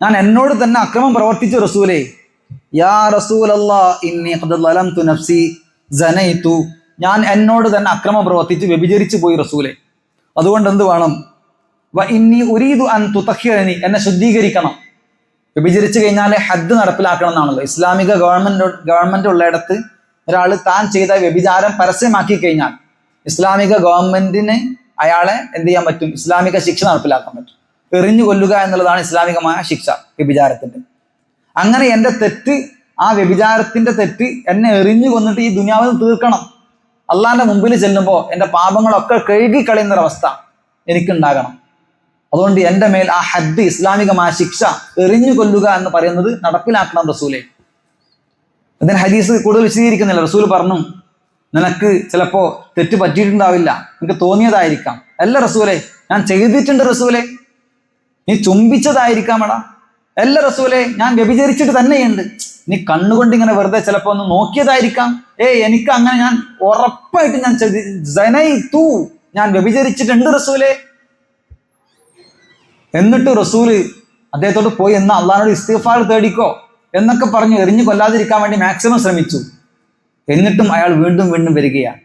A: ഞാൻ എന്നോട് തന്നെ അക്രമം പ്രവർത്തിച്ചു റസൂലേ. യാ റസൂലല്ലാഹ് ഇന്നി ഖദ് ലലംതു നഫ്സി സനൈതു, ഞാൻ എന്നോട് തന്നെ അക്രമം പ്രവർത്തിച്ച് വ്യഭിചരിച്ചു പോയി റസൂലേ. അതുകൊണ്ട് എന്ത് വേണം? വ ഇന്നി ഉരീദു അൻ തുതഹിറനി, എന്നെ ശുദ്ധീകരിക്കണം. വ്യഭിചരിച്ചു കഴിഞ്ഞാൽ ഹദ് നടപ്പിലാക്കണം എന്നാണല്ലോ. ഇസ്ലാമിക ഗവൺമെന്റ് ഉള്ളയിടത്ത് ഒരാൾ താൻ ചെയ്ത വ്യഭിചാരം പരസ്യമാക്കി കഴിഞ്ഞാൽ ഇസ്ലാമിക ഗവൺമെന്റിന് അയാളെ എന്ത് ചെയ്യാൻ പറ്റും? ഇസ്ലാമിക ശിക്ഷ നടപ്പിലാക്കാൻ പറ്റും. എറിഞ്ഞു കൊല്ലുക എന്നുള്ളതാണ് ഇസ്ലാമികമായ ശിക്ഷ വ്യഭിചാരത്തിന്റെ. അങ്ങനെ എൻ്റെ തെറ്റ്, ആ വ്യഭിചാരത്തിന്റെ തെറ്റ് എന്നെ എറിഞ്ഞു കൊന്നിട്ട് ഈ ദുനിയാവിൽ തീർക്കണം. അള്ളാന്റെ മുമ്പിൽ ചെല്ലുമ്പോൾ എൻ്റെ പാപങ്ങളൊക്കെ കഴുകിക്കളയുന്നൊരവസ്ഥ എനിക്കുണ്ടാകണം. അതുകൊണ്ട് എൻ്റെ മേൽ ആ ഹദ്, ഇസ്ലാമികമായ ശിക്ഷ, എറിഞ്ഞു കൊല്ലുക എന്ന് പറയുന്നത് നടപ്പിലാക്കണം റസൂലെ. ഇതിന് ഹദീസ് കൂടുതൽ വിശദീകരിക്കുന്നില്ല. റസൂൽ പറഞ്ഞു, നിനക്ക് ചിലപ്പോ തെറ്റ് പറ്റിയിട്ടുണ്ടാവില്ല, നിനക്ക് തോന്നിയതായിരിക്കാം. അല്ല റസൂലെ, ഞാൻ ചെയ്തിട്ടുണ്ട് റസൂലെ. നീ ചുംബിച്ചതായിരിക്കാമടാ. അല്ല റസൂലെ, ഞാൻ വ്യഭിചരിച്ചിട്ട് തന്നെയുണ്ട്. നീ കണ്ണുകൊണ്ട് ഇങ്ങനെ വെറുതെ ചിലപ്പോ ഒന്ന് നോക്കിയതായിരിക്കാം. എനിക്ക് അങ്ങനെ, ഞാൻ ഉറപ്പായിട്ട് ഞാൻ വ്യഭിചരിച്ചിട്ടുണ്ട് റസൂലെ. എന്നിട്ട് റസൂല് അദ്ദേഹത്തോട് പോയി, എന്നാ അള്ളാഹുനോട് ഇസ്തിഗ്ഫാർ തേടിക്കോ എന്നൊക്കെ പറഞ്ഞു എറിഞ്ഞു കൊല്ലാതിരിക്കാൻ വേണ്ടി മാക്സിമം ശ്രമിച്ചു. എന്നിട്ടും അയാൾ വീണ്ടും വീണ്ടും വരികയാണ്.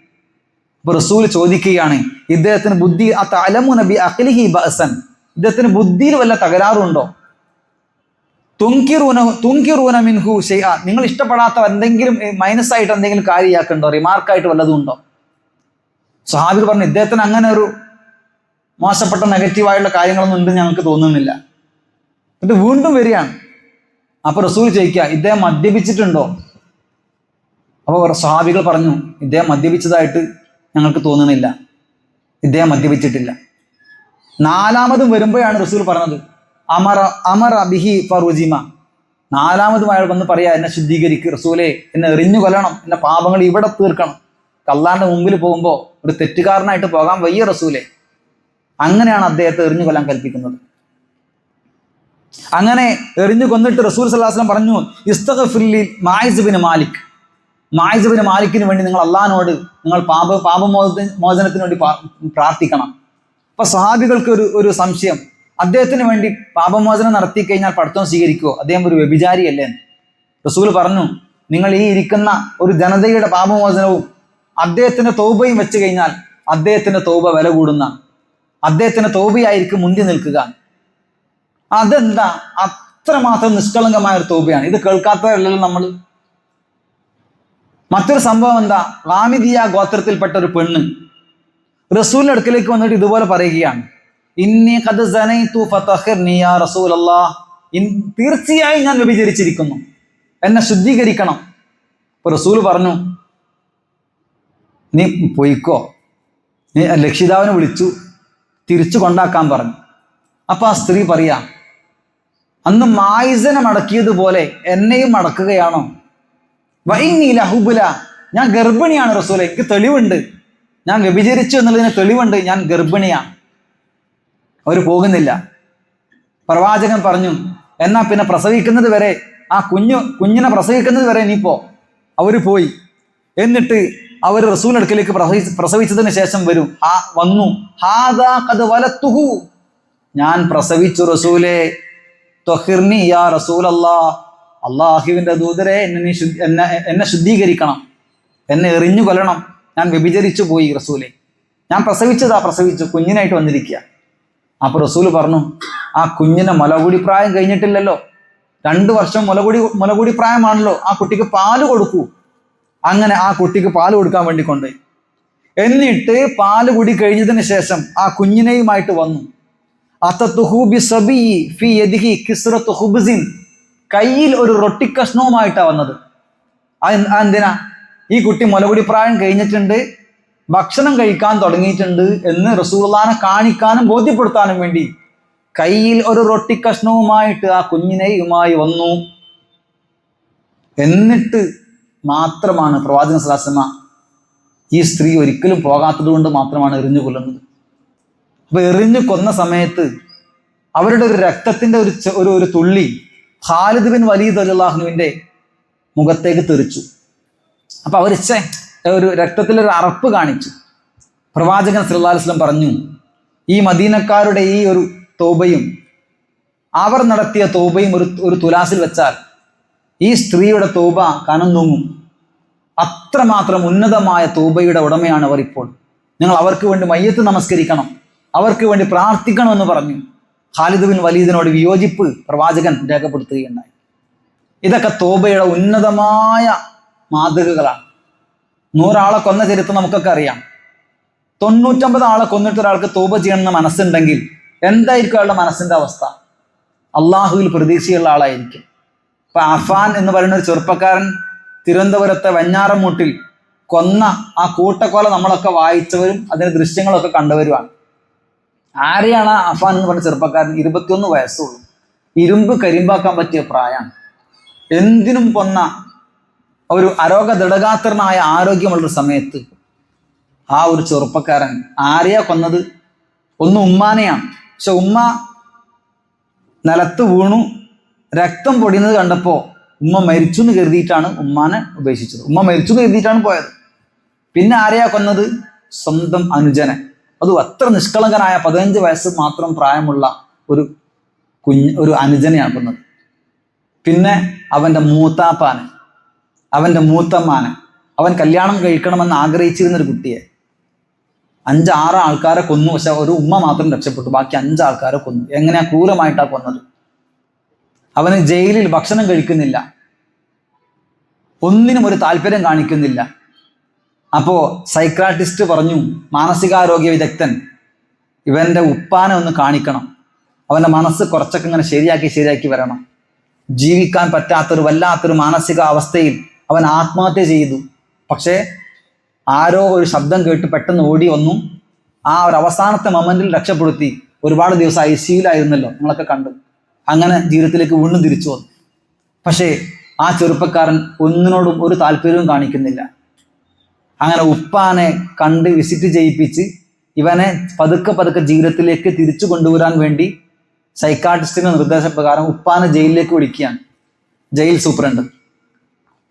A: അപ്പൊ റസൂൽ ചോദിക്കുകയാണ്, ഇദ്ദേഹത്തിന് ബുദ്ധി അതഅലമുന ബി അഖ്ലിഹി ബഅസൻ, ഇദ്ദേഹത്തിന് ബുദ്ധിയിൽ വല്ല തകരാറുണ്ടോ? തുൻകിറൂന മിൻഹു ഷൈഅ, നിങ്ങൾ ഇഷ്ടപ്പെടാത്ത എന്തെങ്കിലും മൈനസ് ആയിട്ട് എന്തെങ്കിലും കാര്യമാക്കുണ്ടോ? റിമാർക്കായിട്ട് വല്ലതും ഉണ്ടോ? സ്വഹാബികൾ പറഞ്ഞു, ഇദ്ദേഹത്തിന് അങ്ങനെ ഒരു മോശപ്പെട്ട നെഗറ്റീവായുള്ള കാര്യങ്ങളൊന്നും ഉണ്ടെന്ന് ഞങ്ങൾക്ക് തോന്നുന്നില്ല. എന്നിട്ട് വീണ്ടും വരികയാണ്. അപ്പൊ റസൂൽ ചോദിക്കുക, ഇദ്ദേഹം മദ്യപിച്ചിട്ടുണ്ടോ? അപ്പോൾ സ്വഹാബികൾ പറഞ്ഞു, ഇദ്ദേഹം മദ്യപിച്ചതായിട്ട് ഞങ്ങൾക്ക് തോന്നുന്നില്ല, ഇദ്ദേഹം മദ്യപിച്ചിട്ടില്ല. 4ാമതും വരുമ്പോഴാണ് റസൂൽ പറഞ്ഞത്, അമറ ബിഹി ഫറുജിമ. 4ാമതും അയാൾ വന്ന് പറയാ, എന്നെ ശുദ്ധീകരിക്കുക റസൂലെ, എന്നെ എറിഞ്ഞു കൊല്ലണം, എന്നെ പാപങ്ങൾ ഇവിടെ തീർക്കണം. അള്ളാന്റെ മുമ്പിൽ പോകുമ്പോൾ ഒരു തെറ്റുകാരനായിട്ട് പോകാൻ വയ്യ റസൂലെ. അങ്ങനെയാണ് അദ്ദേഹത്തെ എറിഞ്ഞു കൊല്ലാൻ കൽപ്പിക്കുന്നത്. അങ്ങനെ എറിഞ്ഞു കൊന്നിട്ട് റസൂൽ സല്ലല്ലാഹു അലൈഹി വസല്ലം പറഞ്ഞു, ഇസ്തഗ്ഫിർ ലി മായിസ് ബിൻ മാലിക്, മായിസ് ബിൻ മാലിക്കിന് വേണ്ടി നിങ്ങൾ അള്ളാഹിനോട് നിങ്ങൾ പാപമോചനത്തിന് വേണ്ടി പ്രാർത്ഥിക്കണം. അപ്പൊ സ്വഹാബികൾക്ക് ഒരു സംശയം, അദ്ദേഹത്തിന് വേണ്ടി പാപമോചനം നടത്തി കഴിഞ്ഞാൽ പടച്ചോൻ സ്വീകരിക്കുമോ? അദ്ദേഹം ഒരു വ്യഭിചാരിയല്ലേ? റസൂൽ പറഞ്ഞു, നിങ്ങൾ ഈ ഇരിക്കുന്ന ഒരു ജനതയുടെ പാപമോചനവും അദ്ദേഹത്തിന്റെ തൗബയും വെച്ച് കഴിഞ്ഞാൽ അദ്ദേഹത്തിന്റെ തൗബ വില കൂടുന്ന, അദ്ദേഹത്തിന്റെ തൗബയായിരിക്കും മുന്തി നിൽക്കുക. അതെന്താ? അത്രമാത്രം നിഷ്കളങ്കമായ ഒരു തൗബയാണ്. ഇത് കേൾക്കാത്തവരല്ലല്ലോ നമ്മൾ. മറ്റൊരു സംഭവം എന്താ, റാമിദിയ ഗോത്രത്തിൽപ്പെട്ട ഒരു പെണ്ണ് റസൂലിന്റെ അടുക്കലേക്ക് വന്നിട്ട് ഇതുപോലെ പറയുകയാണ്, ഇന്നി ഖദ് സനൈതു ഫതഖിർനി യാ റസൂലല്ലാഹ്, തീർച്ചയായും ഞാൻ വ്യഭിചരിച്ചിരിക്കുന്നു, എന്നെ ശുദ്ധീകരിക്കണം. അപ്പൊ റസൂൽ പറഞ്ഞു, നീ പോയിക്കോ. നീ രക്ഷിതാവിനെ വിളിച്ചു തിരിച്ചു കൊണ്ടാക്കാൻ പറഞ്ഞു. അപ്പൊ ആ സ്ത്രീ പറയാ, അന്ന് മായിസനെ മടക്കിയതുപോലെ എന്നെയും മടക്കുകയാണോ? വഇന്നി ലഹുബുല, ഞാൻ ഗർഭിണിയാണ് റസൂലെ, എനിക്ക് തെളിവുണ്ട്, ഞാൻ വ്യഭിചരിച്ചു എന്നുള്ളതിന് തെളിവുണ്ട്, ഞാൻ ഗർഭിണിയാണ്. അവർ പോകുന്നില്ല. പ്രവാചകൻ പറഞ്ഞു, എന്നാ പിന്നെ പ്രസവിക്കുന്നത് വരെ, ആ കുഞ്ഞിനെ പ്രസവിക്കുന്നത് വരെ നീ പോ. അവർ പോയി. എന്നിട്ട് അവർ റസൂൽ അടുക്കലേക്ക് പ്രസവിച്ചതിന് ശേഷം വന്നു, ഹാദാ ഖദ് വലത്തുഹു, ഞാൻ പ്രസവിച്ചു റസൂലേ, ത്വഹിർനി യാ റസൂലല്ലാഹ്, അള്ളാഹുവിന്റെ ദൂതരെ എന്നെ ശുദ്ധീകരിക്കണം, എന്നെ എറിഞ്ഞു കൊല്ലണം, ഞാൻ വ്യഭിചരിച്ചു പോയി റസൂലെ, ഞാൻ പ്രസവിച്ചു, കുഞ്ഞിനായിട്ട് വന്നിരിക്കുക. അപ്പൊ റസൂൽ പറഞ്ഞു, ആ കുഞ്ഞിനെ മുലകൂടി പ്രായം കഴിഞ്ഞിട്ടില്ലല്ലോ, 2 വർഷം മുലകൂടി പ്രായമാണല്ലോ, ആ കുട്ടിക്ക് പാല് കൊടുക്കൂ. അങ്ങനെ ആ കുട്ടിക്ക് പാല് കൊടുക്കാൻ വേണ്ടി കൊണ്ടുപോയി. എന്നിട്ട് പാല് കുടി കഴിഞ്ഞതിന് ശേഷം ആ കുഞ്ഞിനെയുമായിട്ട് വന്നു. കയ്യിൽ ഒരു റൊട്ടിക്കഷ്ണവുമായിട്ടാണ് വന്നത്. എന്തിനാ? ഈ കുട്ടി മുലകുടി പ്രായം കഴിഞ്ഞിട്ടുണ്ട്, ഭക്ഷണം കഴിക്കാൻ തുടങ്ങിയിട്ടുണ്ട് എന്ന് റസൂലുള്ളാഹിനെ കാണിക്കാനും ബോധ്യപ്പെടുത്താനും വേണ്ടി കയ്യിൽ ഒരു റൊട്ടിക്കഷ്ണവുമായിട്ട് ആ കുഞ്ഞിനെയുമായി വന്നു. എന്നിട്ട് മാത്രമാണ് പ്രവാചകൻ സ്വല്ലല്ലാഹു അലൈഹി വസല്ലം ഈ സ്ത്രീ ഒരിക്കലും പോകാത്തത് കൊണ്ട് മാത്രമാണ് എറിഞ്ഞു കൊല്ലുന്നത്. അപ്പൊ എറിഞ്ഞു കൊന്ന സമയത്ത് അവരുടെ ഒരു രക്തത്തിന്റെ ഒരു തുള്ളി ഖാലിദ് ബിൻ വലീദ് റളിയല്ലാഹു അൻഹുവിന്റെ മുഖത്തേക്ക് തെറിച്ചു. അപ്പൊ അവർ ഒരു രക്തത്തിലൊരു അറപ്പ് കാണിച്ചു. പ്രവാചകൻ സല്ലല്ലാഹു അലൈഹി വസല്ലം പറഞ്ഞു, ഈ മദീനക്കാരുടെ ഈ ഒരു തൗബയും അവർ നടത്തിയ തൗബയും ഒരു തുലാസിൽ വെച്ചാൽ ഈ സ്ത്രീയുടെ തൗബ കനം തൂങ്ങും. അത്രമാത്രം ഉന്നതമായ തൗബയുടെ ഉടമയാണ് അവർ ഇപ്പോൾ. നിങ്ങൾ അവർക്ക് വേണ്ടി മയ്യത്ത് നമസ്കരിക്കണം, അവർക്ക് വേണ്ടി പ്രാർത്ഥിക്കണമെന്ന് പറഞ്ഞു ഖാലിദ് ബിൻ വലീദിനോട് വിയോജിപ്പ് പ്രവാചകൻ രേഖപ്പെടുത്തുകയുണ്ടായി. ഇതൊക്കെ തൗബയുടെ ഉന്നതമായ മാതൃകകളാണ്. 100 ആളെ കൊന്ന ചരിത്രം നമുക്കൊക്കെ അറിയാം. 99 ആളെ കൊന്നിട്ട് ഒരാൾക്ക് തൗബ ചെയ്യണമെന്ന് മനസ്സുണ്ടെങ്കിൽ എന്തായിരിക്കും അയാളുടെ മനസ്സിന്റെ അവസ്ഥ? അള്ളാഹുവിൽ പ്രതീക്ഷയുള്ള ആളായിരിക്കും. ഇപ്പൊ അഫാൻ എന്ന് പറയുന്ന ഒരു ചെറുപ്പക്കാരൻ തിരുവനന്തപുരത്തെ വെഞ്ഞാറമൂട്ടിൽ കൊന്ന ആ കൂട്ടക്കൊല നമ്മളൊക്കെ വായിച്ചവരും അതിന്റെ ദൃശ്യങ്ങളൊക്കെ കണ്ടവരുമാണ്. ആരെയാണ് അഫാൻ എന്ന് പറഞ്ഞ ചെറുപ്പക്കാരൻ? 21 വയസ്സുള്ളൂ. ഇരുമ്പ് കരിമ്പാക്കാൻ പറ്റിയ പ്രായമാണ്. എന്തിനും കൊന്ന ഒരു അരോഗ ദൃഢഗാത്രനായ ആരോഗ്യമുള്ളൊരു സമയത്ത് ആ ഒരു ചെറുപ്പക്കാരൻ ആരെയാ കൊന്നത്? ഒന്ന് ഉമ്മാനെയാണ്. പക്ഷെ ഉമ്മ നിലത്ത് വീണു രക്തം പൊടിയുന്നത് കണ്ടപ്പോ ഉമ്മ മരിച്ചു എന്ന് കരുതിയിട്ടാണ് ഉമ്മാനെ ഉപേക്ഷിച്ചത്. ഉമ്മ മരിച്ചു എന്ന് കരുതിയിട്ടാണ് പോയത്. പിന്നെ ആരെയാ കൊന്നത്? സ്വന്തം അനുജനെ. അത് അത്ര നിഷ്കളങ്കനായ 15 വയസ്സ് മാത്രം പ്രായമുള്ള ഒരു അനുജനെയാണ് കൊന്നത്. പിന്നെ അവന്റെ മൂത്താപ്പാനെ, അവന്റെ മൂത്തമ്മാനെ, അവൻ കല്യാണം കഴിക്കണമെന്ന് ആഗ്രഹിച്ചിരുന്നൊരു കുട്ടിയെ 5-6 ആൾക്കാരെ കൊന്നു. പക്ഷെ ഒരു ഉമ്മ മാത്രം രക്ഷപ്പെട്ടു, ബാക്കി 5 ആൾക്കാരെ കൊന്നു. എങ്ങനെയാ ക്രൂരമായിട്ടാണ് കൊന്നത്? അവന് ജയിലിൽ ഭക്ഷണം കഴിക്കുന്നില്ല, ഒന്നിനും ഒരു താല്പര്യം കാണിക്കുന്നില്ല. അപ്പോ സൈക്രാട്ടിസ്റ്റ് പറഞ്ഞു, മാനസികാരോഗ്യ വിദഗ്ധൻ, ഇവന്റെ ഉപ്പാനെ ഒന്ന് കാണിക്കണം, അവന്റെ മനസ്സ് കുറച്ചൊക്കെ ഇങ്ങനെ ശരിയാക്കി വരണം. ജീവിക്കാൻ പറ്റാത്തൊരു വല്ലാത്തൊരു മാനസിക അവസ്ഥയിൽ അവൻ ആത്മഹത്യ ചെയ്തു. പക്ഷേ ആരോ ഒരു ശബ്ദം കേട്ട് പെട്ടെന്ന് ഓടി വന്നു, ആ ഒരു അവസാനത്തെ മൊമെന്റിൽ രക്ഷപ്പെടുത്തി. ഒരുപാട് ദിവസം ICUലായിരുന്നല്ലോ, നിങ്ങളൊക്കെ കണ്ടു. അങ്ങനെ ജീവിതത്തിലേക്ക് വീണ്ടും തിരിച്ചു വന്നു. പക്ഷേ ആ ചെറുപ്പക്കാരൻ ഒന്നിനോടും ഒരു താല്പര്യവും കാണിക്കുന്നില്ല. അങ്ങനെ ഉപ്പാനെ കണ്ട് വിസിറ്റ് ചെയ്യിപ്പിച്ച് ഇവനെ പതുക്കെ ജീവിതത്തിലേക്ക് തിരിച്ചു കൊണ്ടുവരാൻ വേണ്ടി സൈക്കാട്രിസ്റ്റിന്റെ നിർദ്ദേശപ്രകാരം ഉപ്പാനെ ജയിലിലേക്ക് വിളിക്കുകയാണ് ജയിൽ സൂപ്രണ്ട്.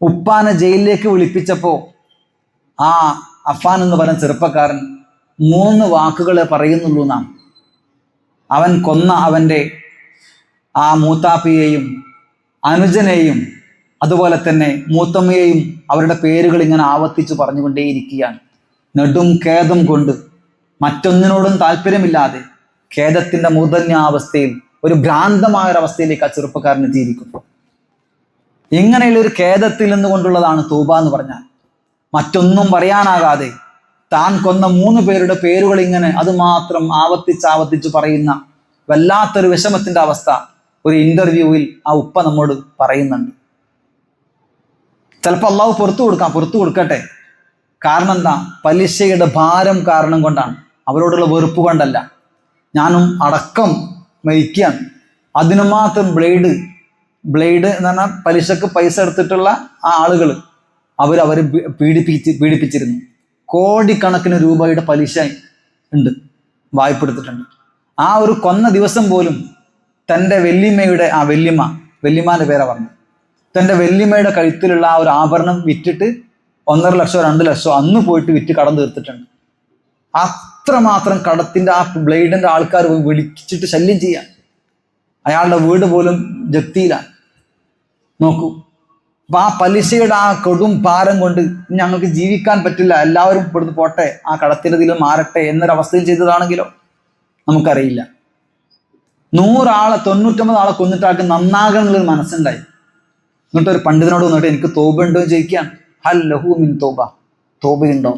A: ഉപ്പാനെ ജയിലിലേക്ക് വിളിപ്പിച്ചപ്പോ ആ അഫാൻ എന്ന് പറയുന്ന ചെറുപ്പക്കാരൻ 3 വാക്കുകളെ പറയുന്നുള്ളൂ നാം. അവൻ കൊന്ന അവന്റെ ആ മൂത്താപ്പിയെയും അനുജനെയും അതുപോലെ തന്നെ മൂത്തമ്മയെയും അവരുടെ പേരുകൾ ഇങ്ങനെ ആവർത്തിച്ച് പറഞ്ഞുകൊണ്ടേയിരിക്കുകയാണ്. നെടും ഖേദം കൊണ്ട്, മറ്റൊന്നിനോടും താല്പര്യമില്ലാതെ, ഖേദത്തിന്റെ മൂർധന്യാവസ്ഥയിൽ ഒരു ഭ്രാന്തമായ ഒരു അവസ്ഥയിലേക്ക് ആ ചെറുപ്പക്കാരൻ എത്തിയിരിക്കുന്നു. ഇങ്ങനെയുള്ള ഒരു ഖേദത്തിൽ നിന്നുകൊണ്ടുള്ളതാണ് തൗബ എന്ന് പറഞ്ഞാൽ. മറ്റൊന്നും പറയാനാകാതെ താൻ കൊന്ന 3 പേരുടെ പേരുകൾ ഇങ്ങനെ അത് മാത്രം ആവർത്തിച്ച് പറയുന്ന വല്ലാത്തൊരു വിഷമത്തിന്റെ അവസ്ഥ ഒരു ഇന്റർവ്യൂവിൽ ആ ഉപ്പ നമ്മോട് പറയുന്നുണ്ട്. ചിലപ്പോൾ അള്ളാഹു പുറത്തു കൊടുക്കട്ടെ. കാരണം എന്താ? പലിശയുടെ ഭാരം കാരണം കൊണ്ടാണ്, അവരോടുള്ള വെറുപ്പ് കൊണ്ടല്ല. ഞാനും അടക്കം മരിക്കുകയാണ്, അതിനു മാത്രം ബ്ലേഡ് എന്ന് പറഞ്ഞാൽ പലിശക്ക് പൈസ എടുത്തിട്ടുള്ള ആ ആളുകൾ അവരെ പീഡിപ്പിച്ചിരുന്നു. കോടിക്കണക്കിന് രൂപയുടെ പലിശ ഉണ്ട്, വായ്പ എടുത്തിട്ടുണ്ട്. ആ ഒരു കൊന്ന ദിവസം പോലും തൻ്റെ വല്യമ്മാൻ്റെ പേരാ പറഞ്ഞു, തൻ്റെ വല്യമ്മയുടെ കഴുത്തിലുള്ള ആ ഒരു ആഭരണം വിറ്റിട്ട് 1.5 ലക്ഷം 2 ലക്ഷം അന്ന് പോയിട്ട് വിറ്റ് കടം തീർത്തിട്ടുണ്ട്. അത്രമാത്രം കടത്തിൻ്റെ ആ ബ്ലേഡിൻ്റെ ആൾക്കാർ വിളിച്ചിട്ട് ശല്യം ചെയ്യാൻ, അയാളുടെ വീട് പോലും ജപ്തിയിലാണ്. നോക്കൂ, അപ്പൊ ആ പലിശയുടെ ആ കൊടും ഭാരം കൊണ്ട് ഞങ്ങൾക്ക് ജീവിക്കാൻ പറ്റില്ല, എല്ലാവരും ഇവിടുന്ന് പോട്ടെ, ആ കടത്തിൻ്റെ ഇതിൽ മാറട്ടെ എന്നൊരവസ്ഥയിൽ ചെയ്തതാണെങ്കിലോ നമുക്കറിയില്ല. 99 ആളെ കൊന്നിട്ടാൾക്ക് നന്നാകണം എന്നുള്ളൊരു മനസ്സുണ്ടായി. എന്നിട്ട് ഒരു പണ്ഡിതനോട് വന്നിട്ട് എനിക്ക് തോബ ഉണ്ടോ എന്ന് ചോദിക്കാൻ, ഹൽ ലഹു മിൻ തോബ, തോബയുണ്ടോ?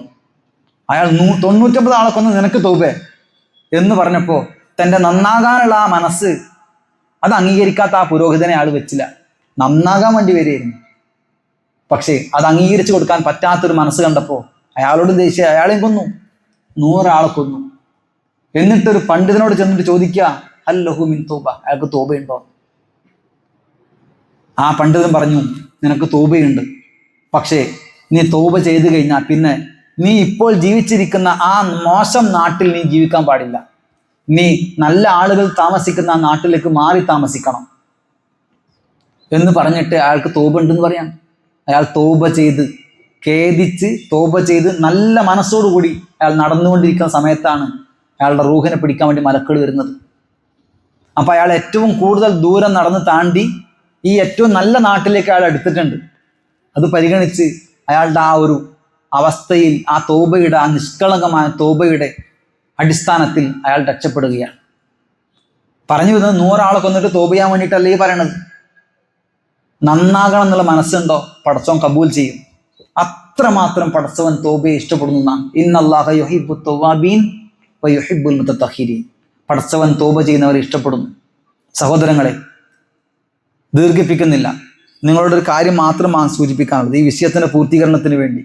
A: അയാൾ 99 ആളെ കൊന്ന് നിനക്ക് തോബേ എന്ന് പറഞ്ഞപ്പോ തൻ്റെ നന്നാകാനുള്ള ആ മനസ്സ് അത് അംഗീകരിക്കാത്ത ആ പുരോഹിതനെ അയാൾ വെച്ചില്ല. നന്നാകാൻ വേണ്ടി വരികയായിരുന്നു, പക്ഷേ അത് അംഗീകരിച്ചു കൊടുക്കാൻ പറ്റാത്തൊരു മനസ്സ് കണ്ടപ്പോൾ അയാളോട് ദേഷ്യം, അയാളെയും കൊന്നു, 100 ആളെ കൊന്നു. എന്നിട്ടൊരു പണ്ഡിതനോട് ചെന്നിട്ട് ചോദിക്കുക, ഹൽ ലഹു മിൻ തോബ, അയാൾക്ക് തോബയുണ്ടോ? ആ പണ്ഡിതൻ പറഞ്ഞു, നിനക്ക് തോബയുണ്ട്, പക്ഷേ നീ തോബ ചെയ്തു കഴിഞ്ഞാൽ പിന്നെ നീ ഇപ്പോൾ ജീവിച്ചിരിക്കുന്ന ആ മോശം നാട്ടിൽ നീ ജീവിക്കാൻ പാടില്ല, നീ നല്ല ആളുകൾ താമസിക്കുന്ന ആ നാട്ടിലേക്ക് മാറി താമസിക്കണം എന്ന് പറഞ്ഞിട്ട് അയാൾക്ക് തോബ ഉണ്ടെന്ന് പറയാം. അയാൾ തോബ ചെയ്ത് ഖേദിച്ച് തോബ ചെയ്ത് നല്ല മനസ്സോടുകൂടി അയാൾ നടന്നുകൊണ്ടിരിക്കുന്ന സമയത്താണ് അയാളുടെ റൂഹിനെ പിടിക്കാൻ വേണ്ടി മലക്കൾ വരുന്നത്. അപ്പൊ അയാൾ ഏറ്റവും കൂടുതൽ ദൂരം നടന്ന് താണ്ടി ഈ ഏറ്റവും നല്ല നാട്ടിലേക്ക് അയാൾ എടുത്തിട്ടുണ്ട്. അത് പരിഗണിച്ച് അയാളുടെ ആ ഒരു അവസ്ഥയിൽ ആ തോബയുടെ, ആ നിഷ്കളങ്കമായ തോബയുടെ അടിസ്ഥാനത്തിൽ അയാൾ രക്ഷപ്പെടുകയാണ്. പറഞ്ഞു വരുന്നത് 100 ആളെ കൊന്നിട്ട് തോബ ചെയ്യാൻ വേണ്ടിയിട്ടല്ലേ ഈ പറയണത്. നന്നാകണം എന്നുള്ള മനസ്സുണ്ടോ പടച്ചവൻ കബൂൽ ചെയ്യും. അത്രമാത്രം പടച്ചവൻ തോബയെ ഇഷ്ടപ്പെടുന്നു എന്നാണ്. ഇന്നല്ലാഹ യുഹിബ്ബു തവ്വാബീൻ വ യുഹിബ്ബുൽ മുതത്തഹിരീൻ. പടച്ചവൻ തോബ ചെയ്യുന്നവരെ ഇഷ്ടപ്പെടുന്നു. സഹോദരങ്ങളെ, ദീർഘിപ്പിക്കുന്നില്ല, നിങ്ങളോട് ഒരു കാര്യം മാത്രമാണ് സൂചിപ്പിക്കാനുള്ളത് ഈ വിഷയത്തിന്റെ പൂർത്തീകരണത്തിന് വേണ്ടി.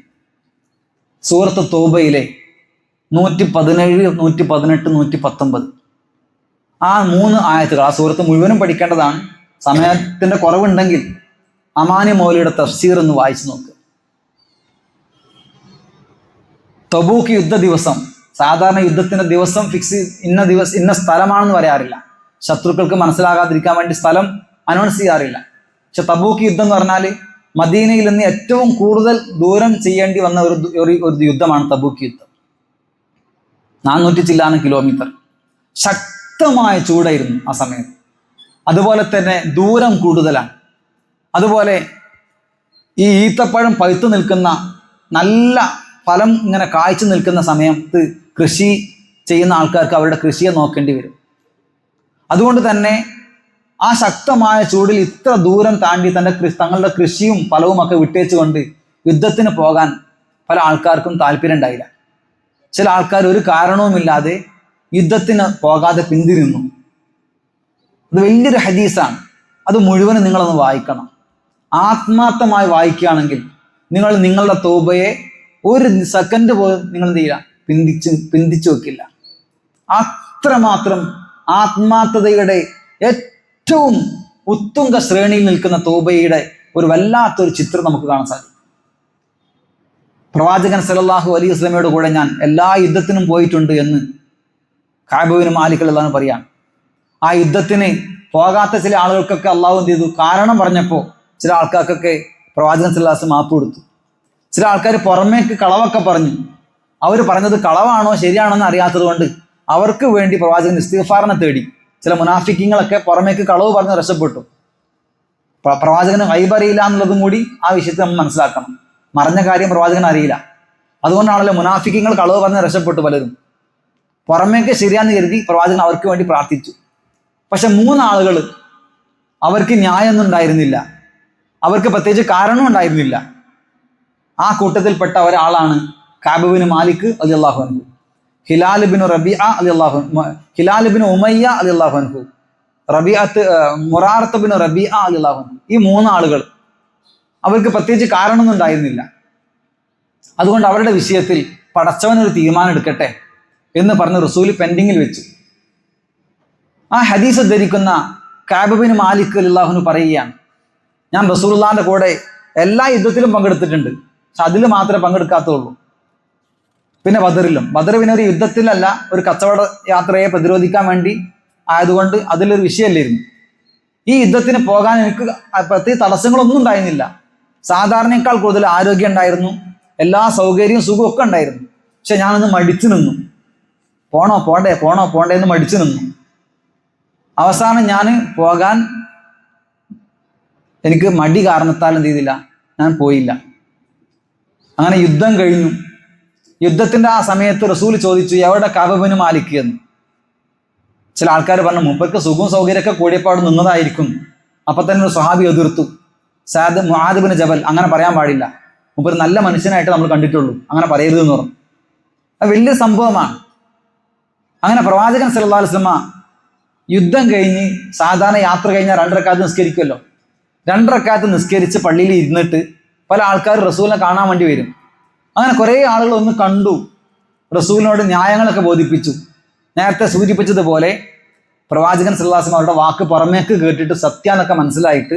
A: സൂറത്ത് തോബയിലെ 117, 118, 119 ആ 3 ആയത്തുകൾ, ആ സൂറത്ത് മുഴുവനും പഠിക്കേണ്ടതാണ്. സമയത്തിന്റെ കുറവുണ്ടെങ്കിൽ അമാനി മൗലിയുടെ തഫ്സീർ ഒന്ന് വായിച്ചു നോക്കുക. തബൂക്ക് യുദ്ധ ദിവസം, സാധാരണ യുദ്ധത്തിന്റെ ദിവസം ഫിക്സ് ഇന്ന സ്ഥലമാണെന്ന് പറയാറില്ല, ശത്രുക്കൾക്ക് മനസ്സിലാകാതിരിക്കാൻ വേണ്ടി സ്ഥലം അനൗൺസ് ചെയ്യാറില്ല. പക്ഷെ തബൂക്ക് യുദ്ധം എന്ന് പറഞ്ഞാൽ മദീനയിൽ നിന്ന് ഏറ്റവും കൂടുതൽ ദൂരം ചെയ്യേണ്ടി വന്ന ഒരു യുദ്ധമാണ് തബൂക്ക് യുദ്ധം. 400 ചില്ലാനും കിലോമീറ്റർ. ശക്തമായ ചൂടായിരുന്നു ആ സമയത്ത്. അതുപോലെ തന്നെ ദൂരം കൂടുതലാണ്. അതുപോലെ ഈ ഈത്തപ്പഴം പഴുത്തു നിൽക്കുന്ന, നല്ല ഫലം ഇങ്ങനെ കായ്ച്ചു നിൽക്കുന്ന സമയത്ത് കൃഷി ചെയ്യുന്ന ആൾക്കാർക്ക് അവരുടെ കൃഷിയെ നോക്കേണ്ടി വരും. അതുകൊണ്ട് തന്നെ ആ ശക്തമായ ചൂടിൽ ഇത്ര ദൂരം താണ്ടി തങ്ങളുടെ കൃഷിയും ഫലവും ഒക്കെ വിട്ടേച്ചുകൊണ്ട് യുദ്ധത്തിന് പോകാൻ പല ആൾക്കാർക്കും താല്പര്യം ഉണ്ടായില്ല. ചില ആൾക്കാർ ഒരു കാരണവുമില്ലാതെ യുദ്ധത്തിന് പോകാതെ പിന്തിരിഞ്ഞു. അത് വലിയൊരു ഹദീസാണ്. അത് മുഴുവനും നിങ്ങളൊന്ന് വായിക്കണം. ആത്മാർത്ഥമായി വായിക്കുകയാണെങ്കിൽ നിങ്ങൾ നിങ്ങളുടെ തോബയെ ഒരു സെക്കൻഡ് പോലും നിങ്ങൾ എന്ത് ചെയ്യില്ല, പിന്തിച്ചു വെക്കില്ല. അത്രമാത്രം ആത്മാർത്ഥതയുടെ ഏറ്റവും ഉത്തുംഗ ശ്രേണിയിൽ നിൽക്കുന്ന തോബയുടെ ഒരു വല്ലാത്തൊരു ചിത്രം നമുക്ക് കാണാൻ സാധിക്കും. പ്രവാചകൻ സല്ലല്ലാഹു അലൈഹി വസല്ലമയുടെ കൂടെ ഞാൻ എല്ലാ യുദ്ധത്തിനും പോയിട്ടുണ്ട് എന്ന് കഅബ് ബിൻ മാലിക് റളിയല്ലാഹു അൻഹു പറയാണ്. ആ യുദ്ധത്തിന് പോകാത്ത ചില ആളുകൾക്കൊക്കെ അള്ളാഹു എന്ത് ചെയ്തു, കാരണം പറഞ്ഞപ്പോൾ ചില ആൾക്കാർക്കൊക്കെ പ്രവാചകൻ സല്ലല്ലാഹു അലൈഹി വസല്ലം മാപ്പ് കൊടുത്തു. ചില ആൾക്കാർ പുറമേക്ക് കളവൊക്കെ പറഞ്ഞു. അവർ പറഞ്ഞത് കളവാണോ ശരിയാണോ എന്ന് അറിയാത്തത് കൊണ്ട് അവർക്ക് വേണ്ടി പ്രവാചകൻ ഇസ്തിഗ്ഫാറിനെ തേടി. ചില മുനാഫിക്കീങ്ങളൊക്കെ പുറമേക്ക് കളവ് പറഞ്ഞ് രക്ഷപ്പെട്ടു. പ്രവാചകന് ഗൈബ് അറിയില്ല എന്നുള്ളതും കൂടി ആ വിഷയത്തിൽ നമ്മൾ മനസ്സിലാക്കണം. മറഞ്ഞ കാര്യം പ്രവാചകൻ അറിയില്ല. അതുകൊണ്ടാണല്ലോ മുനാഫിക്കീങ്ങൾ കളവ് പറഞ്ഞ് രക്ഷപ്പെട്ടു പലരും. പുറമേക്ക് ശരിയാന്ന് കരുതി പ്രവാചകൻ അവർക്ക് വേണ്ടി പ്രാർത്ഥിച്ചു. പക്ഷെ 3 ആളുകൾ, അവർക്ക് ന്യായമൊന്നും ഉണ്ടായിരുന്നില്ല, അവർക്ക് പ്രത്യേകിച്ച് കാരണവും ഉണ്ടായിരുന്നില്ല. ആ കൂട്ടത്തിൽപ്പെട്ട ഒരാളാണ് കഅബ് ബിൻ മാലിക് റളിയല്ലാഹു അൻഹു, ഹിലാൽ ബിൻ റബീഅ റളിയല്ലാഹു അൻഹു, ഹിലാൽ ബിൻ ഉമയ്യ റളിയല്ലാഹു അൻഹു, മുറാറത്ത് ബിൻ റബീഅ റളിയല്ലാഹു അൻഹു. ഈ 3 ആളുകൾ, അവർക്ക് പ്രത്യേകിച്ച് കാരണമൊന്നും ഉണ്ടായിരുന്നില്ല. അതുകൊണ്ട് അവരുടെ വിഷയത്തിൽ പടച്ചവനൊരു തീരുമാനം എടുക്കട്ടെ എന്ന് പറഞ്ഞ് റസൂൽ പെൻഡിങ്ങിൽ വെച്ചു. ആ ഹദീസ് ധരിക്കുന്ന കഅബ് ബിൻ മാലിക് റളിയല്ലാഹു അൻഹു പറയുകയാണ്, ഞാൻ റസൂലുള്ളാഹിന്റെ കൂടെ എല്ലാ യുദ്ധത്തിലും പങ്കെടുത്തിട്ടുണ്ട്, പക്ഷെ അതിൽ മാത്രമേ പങ്കെടുക്കാത്തുള്ളൂ. പിന്നെ ബദറിലും. ബദർ പിന്നെ ഒരു യുദ്ധത്തിലല്ല, ഒരു കച്ചവട യാത്രയെ പ്രതിരോധിക്കാൻ വേണ്ടി ആയതുകൊണ്ട് അതിലൊരു വിഷയമല്ലായിരുന്നു. ഈ യുദ്ധത്തിന് പോകാൻ എനിക്ക് പ്രത്യേക തടസ്സങ്ങളൊന്നും ഉണ്ടായിരുന്നില്ല. സാധാരണയേക്കാൾ കൂടുതൽ ആരോഗ്യം ഉണ്ടായിരുന്നു, എല്ലാ സൗകര്യവും സുഖവും ഒക്കെ ഉണ്ടായിരുന്നു. പക്ഷെ ഞാനൊന്ന് മടിച്ചു നിന്നു. പോണോ പോണ്ടേ എന്ന് മടിച്ചു നിന്നു. അവസാനം ഞാൻ പോകാൻ എനിക്ക് മടി കാരണത്താൽ എന്ത് ചെയ്തില്ല, ഞാൻ പോയില്ല. അങ്ങനെ യുദ്ധം കഴിഞ്ഞു. യുദ്ധത്തിന്റെ ആ സമയത്ത് റസൂൽ ചോദിച്ചു, എവിടെ കഅബ് ബിൻ മാലിക് എന്ന്. ചില ആൾക്കാർ പറഞ്ഞു, മൂപ്പർക്ക് സുഖവും സൗകര്യമൊക്കെ കൂടിയപ്പോൾ നിന്നതായിരിക്കും. അപ്പൊ തന്നെ ഒരു സ്വഹാബി എതിർത്തു, മുആദ് ബിൻ ജബൽ, അങ്ങനെ പറയാൻ പാടില്ല, മൂപ്പർ നല്ല മനുഷ്യനായിട്ട് നമ്മൾ കണ്ടിട്ടുള്ളൂ, അങ്ങനെ പറയരുത് എന്ന് പറഞ്ഞു. അത് വലിയ സംഭവമാണ്. അങ്ങനെ പ്രവാചകൻ സല്ലല്ലാഹു അലൈഹി വസല്ലം യുദ്ധം കഴിഞ്ഞ് സാധാരണ യാത്ര കഴിഞ്ഞാൽ 2 റക്അത്ത് നിസ്കരിക്കുമല്ലോ. 2 റക്അത്ത് നിസ്കരിച്ച് പള്ളിയിൽ ഇരുന്നിട്ട് പല ആൾക്കാർ റസൂലിനെ കാണാൻ വേണ്ടി വരും. അങ്ങനെ കുറേ ആളുകൾ ഒന്ന് കണ്ടു, റസൂലിനോട് ന്യായങ്ങളൊക്കെ ബോധിപ്പിച്ചു. നേരത്തെ സൂചിപ്പിച്ചതുപോലെ പ്രവാചകൻ സല്ലല്ലാഹു അലൈഹി വസല്ലം അവരുടെ വാക്ക് പുറമേക്ക് കേട്ടിട്ട് സത്യാന്നൊക്കെ മനസ്സിലായിട്ട്